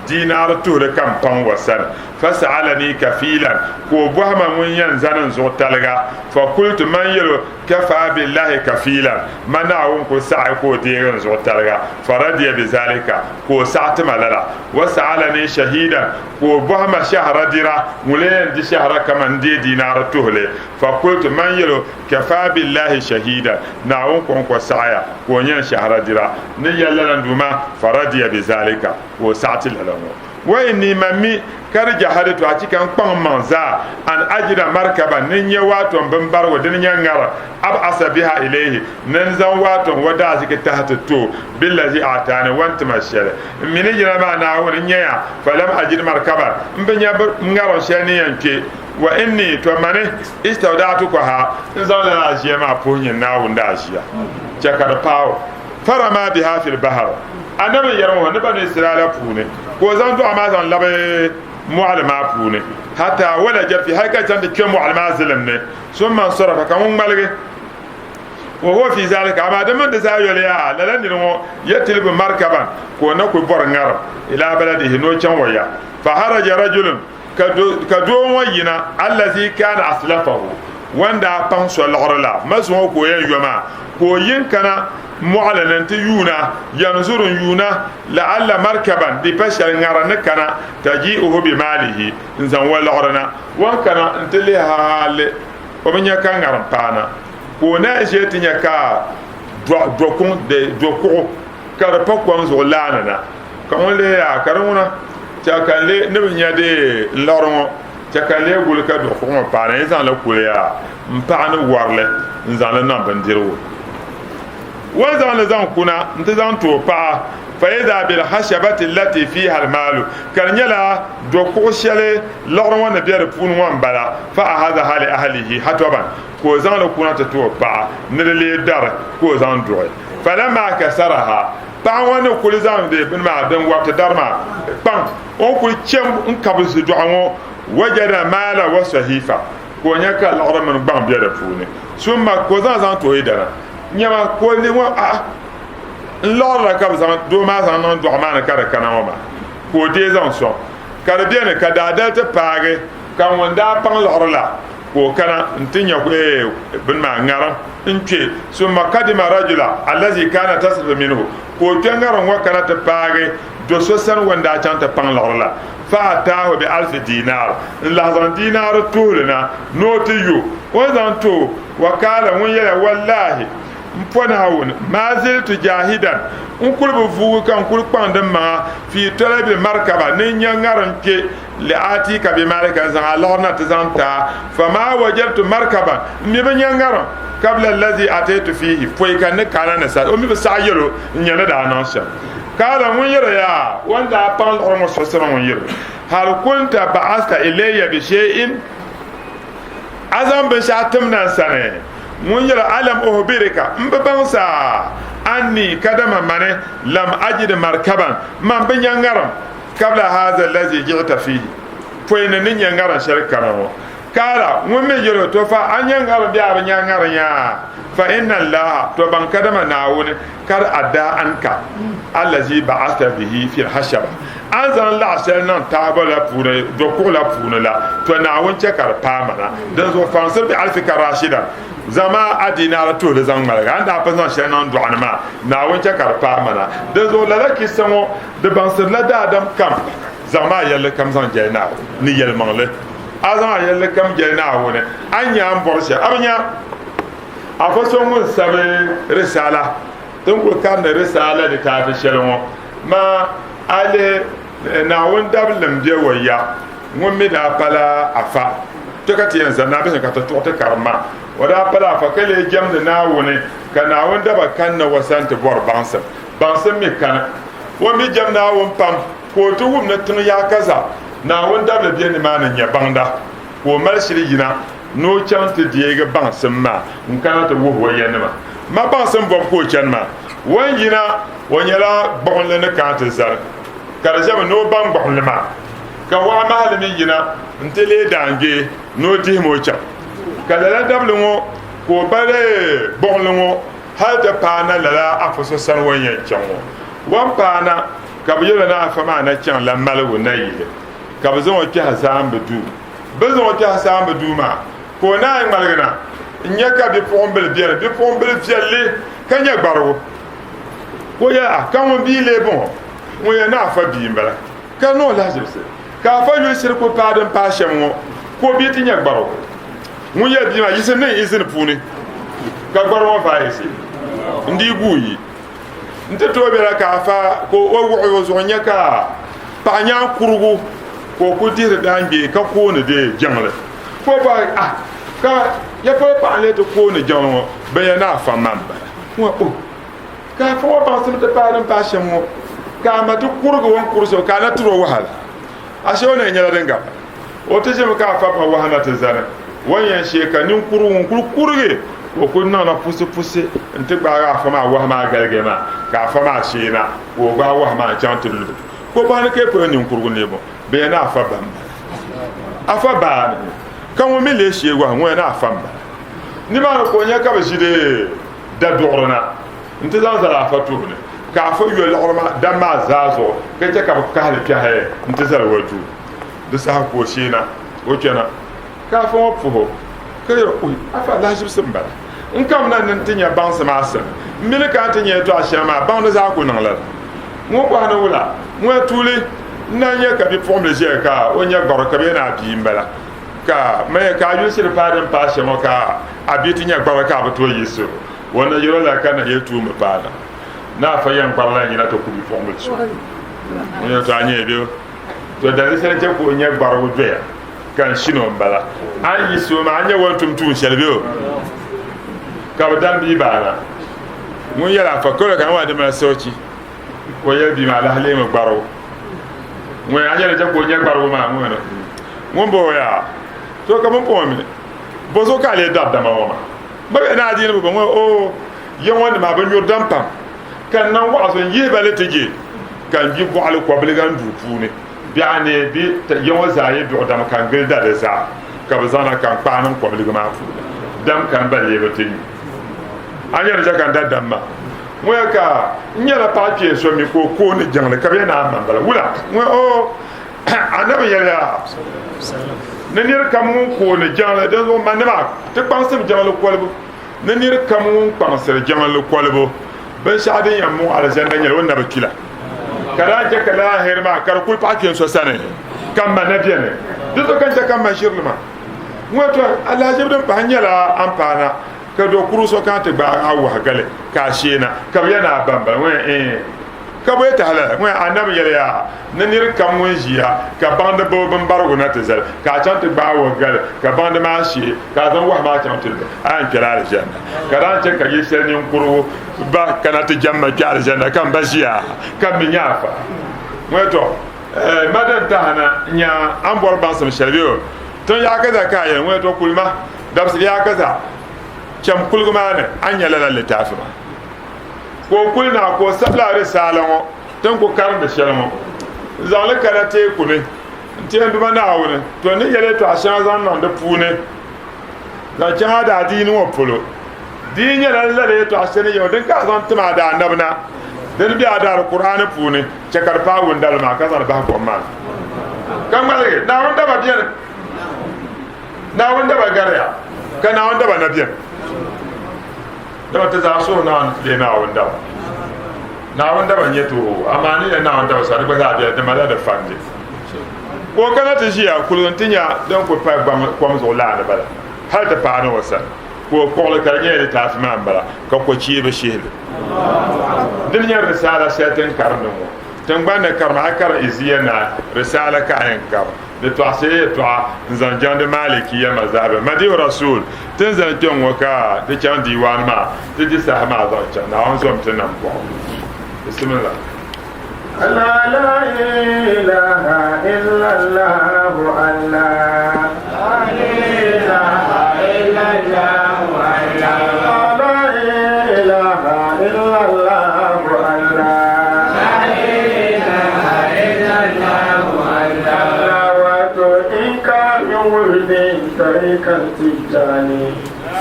دينار تور كم بان وسن فسألني كفيلا كوبوهما من ينزل زوتالغا فقلت من يلو كفى بالله كفيلا من أعون كو سعي كو ديغن زوتالغا فرضي بذلك كو سعت مللا وسألني شهيدا كوبوهما شهر ديرا مولين دي شهر كمان دينار تهلي فقلت من يلو كفى بالله شهيدا نعون كو سعي ونين شهر ديرا نيالا ندوما فرضي بذلك وسعت للمو وإني ممي كرجع هذا أتيك أن قام منزا أن أجد مركبا نيني واتون بمبار ودنيا نعرة أبعث بها إليه ننزل واتون ودازك تحت التو بالذي أعطاني وانت مشير من يجرى ما نعون نيا فلم أجد مركبا مبنيا نعرة شانيا كي وإني توماني استودعتكها نزل الأشياء ما بوني نعون داشيا جاكر باو فرما بها في البحر أنا يرون نبني إسرائيل بونه كوزان دو أمازون لبي معلم بونه حتى ولا جب في هيك جند كم معلم زلمنا ثم انصرف كم ملقي وهو في ذلك أما دم دزايو ليا لأن نمو يتلب مركبا كونكو برنغر إلى بلده نوچان ويا فخرج رجل كدو وينا الذي كان أسلفه wanda pan so lorla maso ko yen yoma ko yin kana mu'alanan ta yuna yanzurun yuna la'alla markaban di pashar ngarana kana taji'uhu bi malihi nzan wal lorna wan kana ntili hale o benya kan ngaran pana ko na je tinya ka do kon de do ko ka pa ko zo lana na ka on le ya karuna ta kan le ne nya de lormo takale gul ka do ko pa na zan la kuya mpana warle zan la nan bandirwo wa zan la zan kuna nta zan to pa fa idha bil hashabati allati fiha al mal kan yala do ko shele lorno wana biya pun wan bala fa hada hali ahlihi hatoban ko zan la kuna ta to pa ne le dar ko zan do falamma kasaraha pa wana kul zan de bin ma dan wa ta darma pan on kul chem in kabul do anwo wajada mala wa sahifa ko nyaka lora man bam biya da fune summa ko zan to idara nyama ko ni wa a lora ka zan do ma zan non do ma na kada kana ma ko de zan so kada biya ne kada da ta page kan wanda pan lora la ko kana ntinya ko bin ma ngara inche summa kadima rajula allazi kana tasrifu minhu ko tangaron wa kana ta page do so san wanda chanta pan lora la فأتاه ب1000 دينار لازم دينار تولنا نوتيو وزنتو وقال ويلا والله مفناون ما زلت جاهدا نقول بفوق نقول قندما في طلب المركبة نينغارنك لآتيك بمالك زعلنا تزانتا فما وجدت مركبا نبنينغارن قبل الذي أتيت فيه فويكا نكالا نسال أمي بسعيلو نيانا ناشا قال من يرى وانت أبان الأرمى سوسنا من يرى هل كنت بعثت إلي بشيء أزم بشاتمنا سنة من يرى ألم أخبرك مببنسا أني كدم مني لم أجد مركبا من بنيانغرم قبل هذا الذي جئت فيه فإن نيانغرم شركنا قال ومن يرى توفى أن ينغرم بيا بنيانغرم يا فإن الله توبان كدم ناون كر أدى أنك الذي بعث به في الحشبة أنزل الله سيرنا تابلا بونا دوكولا بونا لا تناون تكر بامنا دنزو فانسر بألف كراشدا زما أدينا رتول زمان ملك عند أبزان سيرنا دوان ما ناون تكر بامنا دنزو لا كيسمو دبانسر لا دادم كم زما يلا كم زان جينا نيل مانله أزما يلا كم جينا هونه أنيا أمبورشة أبنيا أفسون سبب رسالة تنقل كان رسالة لتعرف شلون ما على ناون دبلم جويا ومن أبلا أفا تكتي ينزل نابس كتوت كرما ودا أبلا أفا كل جم ناون كناون دب كان وسنت بور بانسم مكان ومن جم ناون بام كوتو ومن يا كذا ناون دبل بين ما نيا باندا ومرشلي جنا no chance diega bansem ma nkana to wo wayenma ma bansem bom ko chanma wanyina wanyala bonle ne kante zar kala jama no bam bonle ma ka wa mahal mi yina ntele dange no di mo cha kala la dable ngo ko bare bonle ngo hal ta pana la afoso san wanyen chanwo wan pana ka biyela na afama na chan la malwo na yi ka bazon ki hasam bedu bazon ki hasam bedu ma ko na ay malgana nyaka bi pombel biere bi pombel fielle kanya gbaro ko ya kan bi le bon mo ya na fa bi mbala kan no la jelse ka fa yo sir ko padan pa shemwo ko bi ti nya gbaro mo ya bi ma yise ne izin puni ka gbaro fa yisi ndi guyi nte to be la ka fa ko o wo zo nyaka pa nya kurugu ko ko dire dange ka ko ne de jangle fo ba ka ya fo pa le to ko ne jango be ya na fa mamba wa o ka fo ba so te pa pa shemo ka ma to kurgo won kurso ka na turo wahala a she ona nyala denga o te jeme ka fa pa wahala te zana wanyan she ka nin kuru won kurge o ko na pusi nti gba fa ma wa ma galge ma ka fa ma shina o gba wa ma chantul ko ba ne ke ko ni nkurgu ne bo be na afa ba kan wo mele shi wa wo na afa ba ni ma ko nya ka ba shi de da dorna nti zan zara afa to ne ka fa yo lorma da ma zazo ke ta ka ka hal kya he nti zara waju da sa ko shina o kenan ka fa wo fuho ke yo afa la shi sun ba in kam nan nan tinya ban sama asa mele ka tinya to ashama ban da za ku nan la mo ko hana wala mo tuli nan ya ka bi forme je ka o nya gor ka be na bi mbala ka me ka yu sir padan pa shemo ka abiti nya gor ka ba to yiso wona yoro la kana ye tu me pada na fa yan parla ni na to ku bi forme so ni to anya bi to da sere je ko nya gor wo de kan shino mbala an yiso ma anya wontum tu shelbe ka ba dan bi bana mun yala fa ko kan wa de ma sochi ko ye bi ma la hale mo gbaro mun anya le ko nya gbaro ma mun no mun bo ya to ka mun po mi bo so ka le dab da ma wa ba be na di no bo o ye won ma ba nyor dam pam kan nan wa so ye ba le teje kan bi bo al ko ble gan du pune bi ane bi ye won za ye bi dam kan gel da za ka ba zana kan pa nan ko ble ma fu dam kan ba le ba teje anya ja kan da damma moya ka nyala papier so mi ko ni jangle ka be na mambala wula mo o anabi yala ne nir kam ko ni jangle de zo manema te pansem jangle kolbo ne nir kam pansem jangle kolbo ben shade yam mo ala janda nyala wonna bakila kala je kala herma kar kul papier so sane kam ma nabiene de to kan ja kam ma shirluma mo to ala jebdam pa nyala ampana ka do kuruso kan te ba awu hagale ka shena ka yana bamba we ka bo ta hala we annabi yele ya nanir kam won jiya ka bande bo ban bargo na te zal ka chan te ba awu hagale ka bande ma shi ka zan wa ma chan te an kala aljanna ka ran ce ka yisel ni kuru ba kana te jamma ka aljanna kan bashiya kan mi nyafa we to madan ta hana nya an bor ban sam shelbiyo ton ya kaza kayan we to kulma dabs ya kaza cam kulgumane anya la litafi ma ko kulna ko sabla risalamo tan ko karbe shelmo zalika karate kune tiyan duma na wune to ne yele to ashan zan nan da pune da jama da dini wo polo dinya la le to ashan yo den ka zan tuma da annabna den bi ada alquran pune chakar pa wundal ma ka zan ba ko man kamale da wanda ba biyan na wanda ba garya kana wanda ba na biyan da ta za so na le na wanda ban yeto amma ni na wanda sa ba za da mala da fanje ko kana ta shi ya kullun tinya dan ko pa ko mu la da bala har ta fa na wasa ko ko la karnya da ta fi man bala ka ko ci be shi din ya risala sai tan karnu tan bana karma akar iziyana risala ka ayan kar de to ase to zanjan de maliki ya mazhab madi rasul tin zanjan waka de chan diwan ma de di sahma za chan na on som tin nam ko bismillah la ilaha illa allah allah la ilaha illa allah la ilaha illa allah طريقا تجاني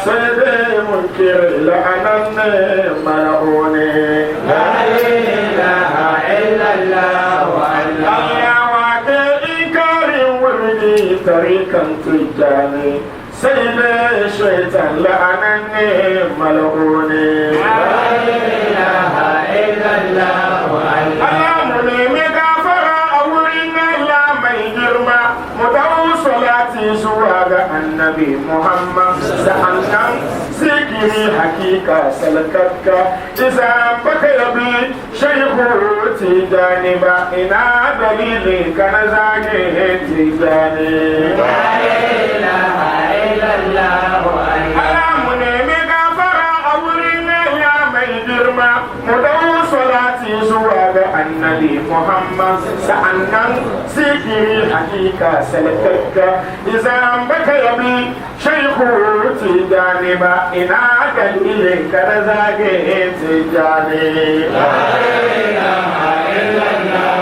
سيدي منكر لعنني ملعوني لا إله إلا الله الله وإنكار وردي طريقا تجاني سيدي شيطان لعنني ملعوني لا إله إلا الله الله مني مغفر أولينا لا ميجرما متوصلاتي سواغ النبي محمد سألنا سيكري حقيقة سلكتك إذا بكي بي شيخوتي جانبا إنا دليلي كنزاقه تجاني لا إله إلا الله ألامني مغفر أولينا يا ميجرما مدوصلاتي سواغ annabi Muhammad sa'annan zikiri hakika salakakka idan baka yabi shaykhu tijani ba ina dalilin ka da zage tijani la ilaha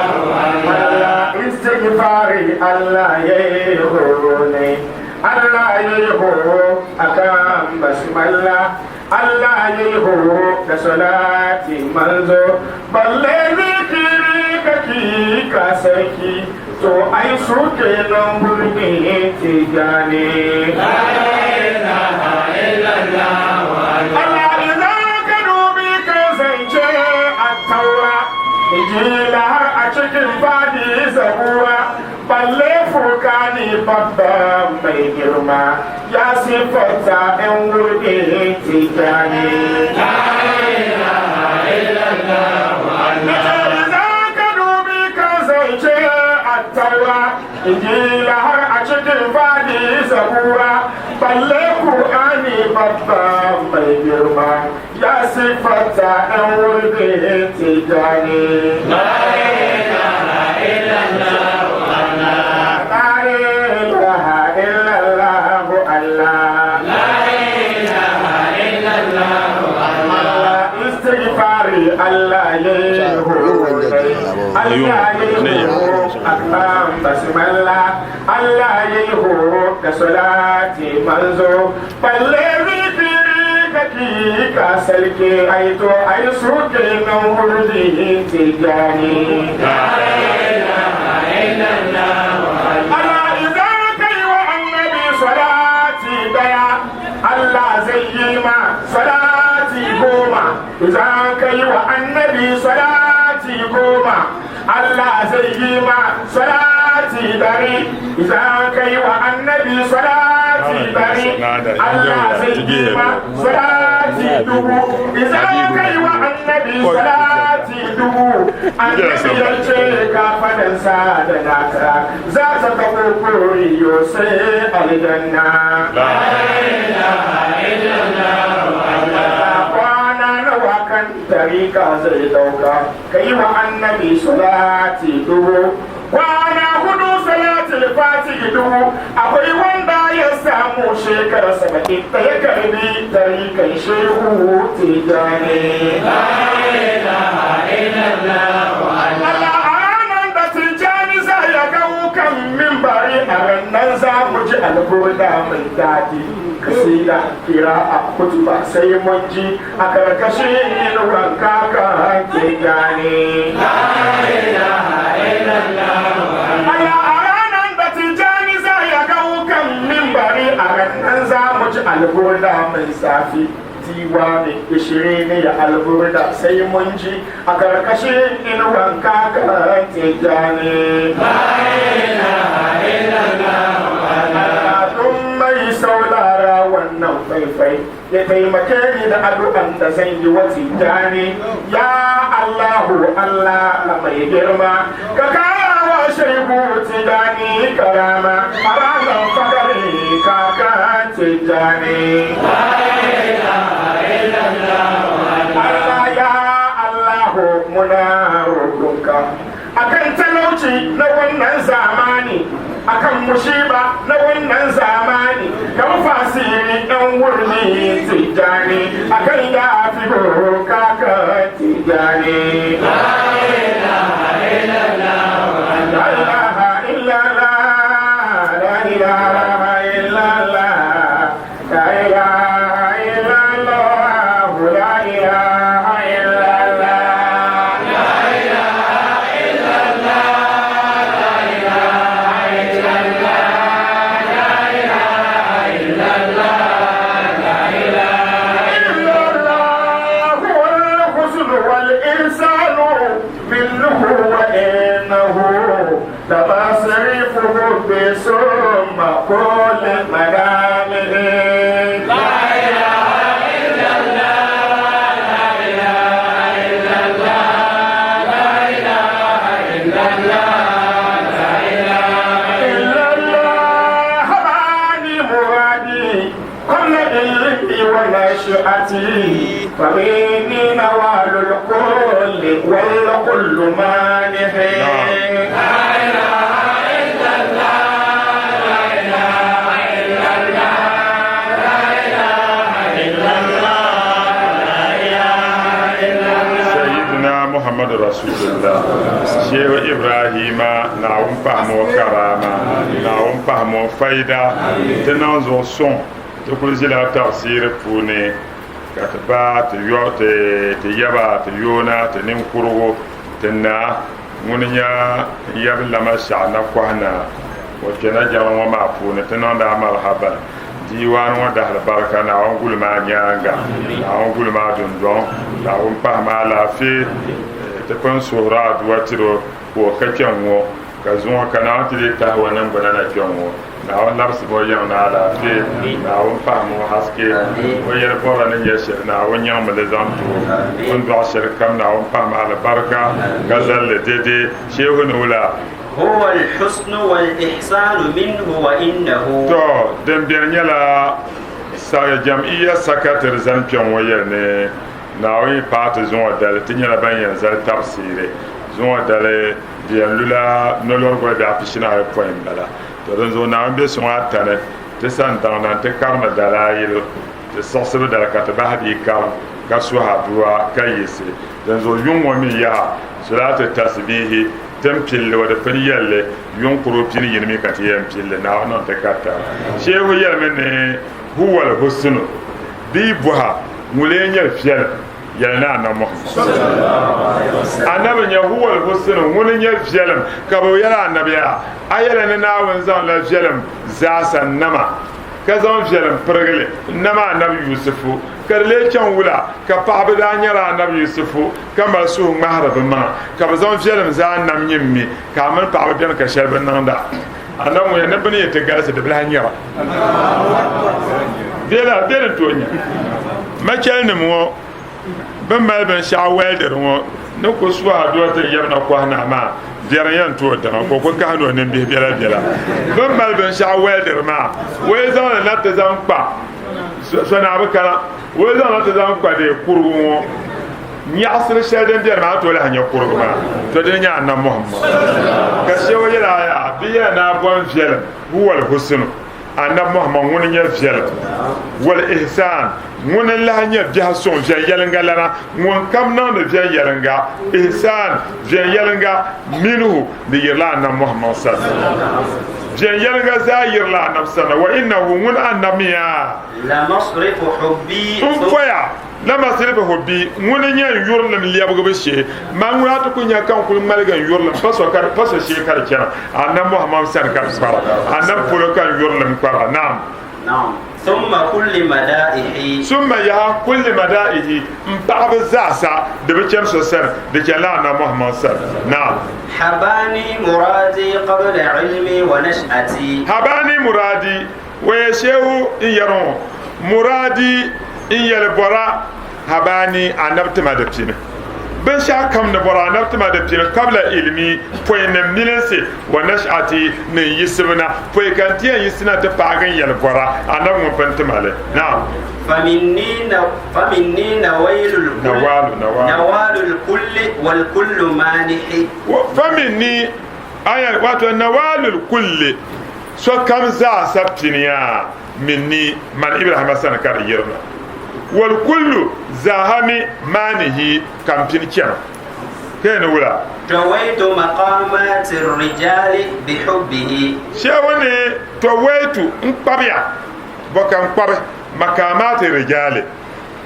illallah istighfari Allah yayi hurune Allah yayi horo akan basmalla Allah yayi horo da salati manzo balle zikiri kaki ka sarki to ai su kenan burge tijani la ilaha illallah Allah idan ka dubi ka zance at-taura injila har a cikin fadi zabura balle furkani babba mai girma ya sifata yan wurge tijani la ilaha illallah za ka dubi ka zance at-taura injila har a cikin fadi zabura balle furkani babba mai girma ya sifata yan wurge tijani la ilaha illallah Allah ya akam basmalla Allah ya horo da salati manzo balle zikiri kaki ka sarki aito ai suke nan hurdi tijani la ilaha illallah Allah idan kai wa annabi salati daya Allah zai yi ma salati goma idan kai wa annabi salati goma Allah zai yi ma salati dari idan kai wa annabi salati dari Allah zai yi ma salati dubu idan kai wa annabi salati dubu annabi ya ce ka fadan sa da naka za ta ka kokoriyo sai aljanna la ilaha illallah tarika zai dauka kai wa annabi salati dubu kwana hudu salatul fatihi dubu akwai wanda ya samu shekara 70 da ya karbi tarikan shehu tijani la ilaha illallah Allah anan da tijani zai ya ga kan minbari a rannan za mu ji alburda mai dadi kasida kira a kutuba sai mun ji a karkashin inuwan kaka ke gane la ilaha illallah Allah a ranar da tijani za ya ga kan minbari a ranar za mu ji alburda mai safi tiwa ne ishiri ne ya alburda sai mun ji a karkashin inuwan kaka ke gane la ilaha illallah saurara wannan faifai ya taimake ni da addu'an da zan yi wa tijani ya Allahu Allah mai girma ka kara wa shehu tijani karama a ranar fadari kaka tijani Allah ya Allahu muna roƙonka akan talauci na wannan zamani akan mushiba na wannan zamani kan fasiri ɗan wurni tijani akan ya fi roka ka tijani la ilaha illallah la ilaha illallah la ilaha illallah la ilaha illallah la ilaha illallah تصريفه بسم كل مدامه لا إله إلا الله لا إله إلا الله لا إله إلا الله لا إله إلا الله هباني مرادي كل علمي ونشأتي فمني نوال الكل والكل مانح محمد رسول الله شيخ إبراهيم نعوم فهمو كرامة نعوم فهمو فايدة تنانزو صون تقول زلا تفسير فوني كتبا تيابا تيونا تنمكرو تنا منيا ياب لما شعنا قهنا وكنا جمع وما فوني تناندا مرحبا diwan wa dahal baraka na on gul ma nyanga na on gul ma dundon na on pa ma la fi te pon sura duatiro ko ka kyanwo ka zuwa kana ti ta wannan bana na kyanwo na on nafs bo yan na la fi na on pa mo haske o yer bora ne yesher na on nyam le zamtu on do sher kam na on pa ma la baraka gazal dede shehu nula هو الحسن والإحسان منه وإنه تو دم بيرنيلا sa jam'iyya sakatar zampion wayar ne na wani pati zuwa dale tinyala banyan zar tafsire zuwa dale biyan lula nolor gwa da afishina ya poin bala to don zo na wani bai sun wata ne ta san dauna ta karna dala yilo ta sassabi dala ka ta bahadi karam ka su haduwa kan yese don zo yun wani ya sulata tasbihi tempille wa da firiyalle yunkuru pini yinmi ka ti yam pille na wannan ta kata shehu yalme ne huwa al-husn bi buha mulenya fiyal yana na muhammad annabi ya huwa al-husn mulenya fiyal ka bo yana annabiya ayala na nawon zan la fiyal za sannama ka zan fiyal pergele nama annabi yusufu karle can wula ka paɣaba daa nyɛla annabi yusufu ka mali suhu ŋmahari bi maŋa ka bi zaŋ fiɛlim zaa nam nyimmi ka mini paɣaba biɛni ka shɛli bi niŋda annabi ŋun ni bini yɛn ti galisi di bilahi nyɛba beeni tooi nya machɛli nim ŋɔ bin mali binshaɣu wɛldiri ŋɔ ni ku suha doli ti yɛbina kɔhina maa biɛri yɛn tooi daŋa ko ku kahini o nimbihi biɛla biɛla bin mali binshaɣu wɛldiri maa wei zaŋli na ti zaŋ kpa sona bi kana wei zaŋ na ti zaŋ kpa de kurigu ŋɔ nyaɣasiri shɛli din biɛni maa tooi lahi nyɛ kurigu maa to din nyɛ annabi muhammad ka shewa yɛla aya bi yɛla naa bɔn viɛlim huwa al-husnu annabi muhammad ŋuni nyɛ viɛlim wal ihsan ŋuni lahi nyɛ biɛhi suŋ viɛn yɛlinga lana ŋun kam niŋdi viɛn yɛlinga ihsan viɛn yɛlinga minhu di yirila annabi muhammad sallallahu viɛn yɛlinga zaa yirila annabi sallallahu wa innahu ŋuni annabi ya la masrifu hubbi foya la masrifu hubbi ŋuni nyɛ yurlim lɛbigibu shee maa ŋuni ati ku nyɛ kan kuli ŋmaligan yurlim pa so shee ka di chɛna annabi muhammad sani ka di kpara annabi polo kan yurlim kpara naam ثم كل مدائحي ثم يا كل مدائحي مبعض زاسا دبتشم سر دجلانا محمد سر نعم حباني مرادي قبل علمي ونشأتي حباني مرادي ويشيو يرون مرادي إن يلبرا حباني أنبت مدبتين ben sha kam na bora na tuma da pin kabla ilmi foi na milense wa nashati ne yisbna foi kan tiya yisna ta pagan yal bora anam mun fantimale na'am فمني نوال الكل والكل مانح فمني aya wato nawalul kulli so kam za sabtiniya minni man ibrahim sana kar yirna wal kullu zahami manihi kampin kiyama كان ولا تويت مقامات الرجال بحبه شاوني تويت انقبيا بكا انقبي مقامات الرجال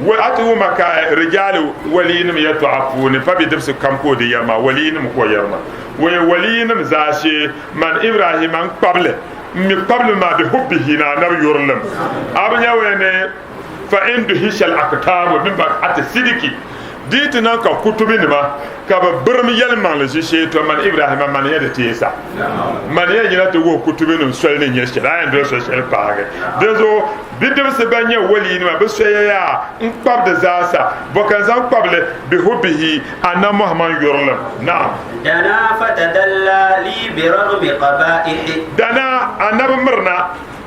واتو مكا رجال ولينم يتعفون فبدبس كمكو دي يما ولينم كو يرما ولينم زاشي من ابراهيم انقبل من قبل ما بحبه نبي يرلم ابنيا وين فإن دهش الأكتاب من بعد الصديق ديت نانك كتبين ما كاب برم يلمان لشيء تو من إبراهيم من يد تيسا من يد ينتهو كتبين سؤالين يشتري عند رسول الباغ دزو بدم سبني ولي ما بسويا انقبض دزاسا بكن زان قبل بحبه أنا محمد يرلم نعم دنا فتدلى لي برغم قبائح دنا أنا بمرنا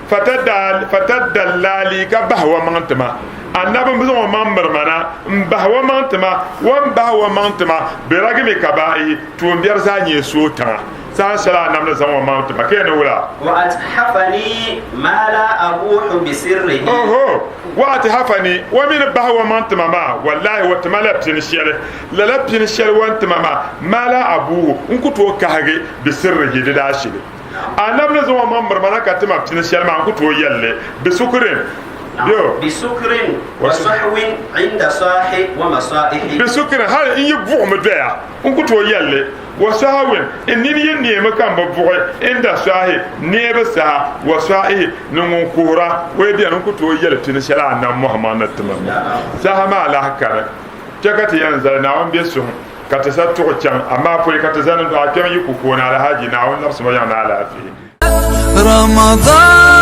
fatadallali ka bahwa mantama annabin bizon wa mambar mana bahwa mantama wan bahwa mantama beragimi kabai tumbiyar zanye sota san sala namna zan wa mantama kene wala wa athafani ma la abuhu bi sirrihi oho wa athafani wa min bahwa mantama ma wallahi wa tamala tin shele la la tin shele wan tamama mala abuhu unkuto kahage bi sirrihi da shi annabna zan wa mambar mana ka tama tin shele ma unkuto yalle bi sukrin بسكر وصحو عند صاحي ومصائح بسكر هل إن يبوغ مدويا انكو تو يلي وصحو إن يني مكان ببوغ عند صاحي نيبسا وصائح نمون كورا ويبيا نكو تو يلي تنشلا عنا محمد نتمام سهما على هكذا جاكت ينزل نعم بيسهم كتسات تغتشان أما فولي كتزان كما يكوكونا على هاجي نعم نفس ما يعنى على فيه رمضان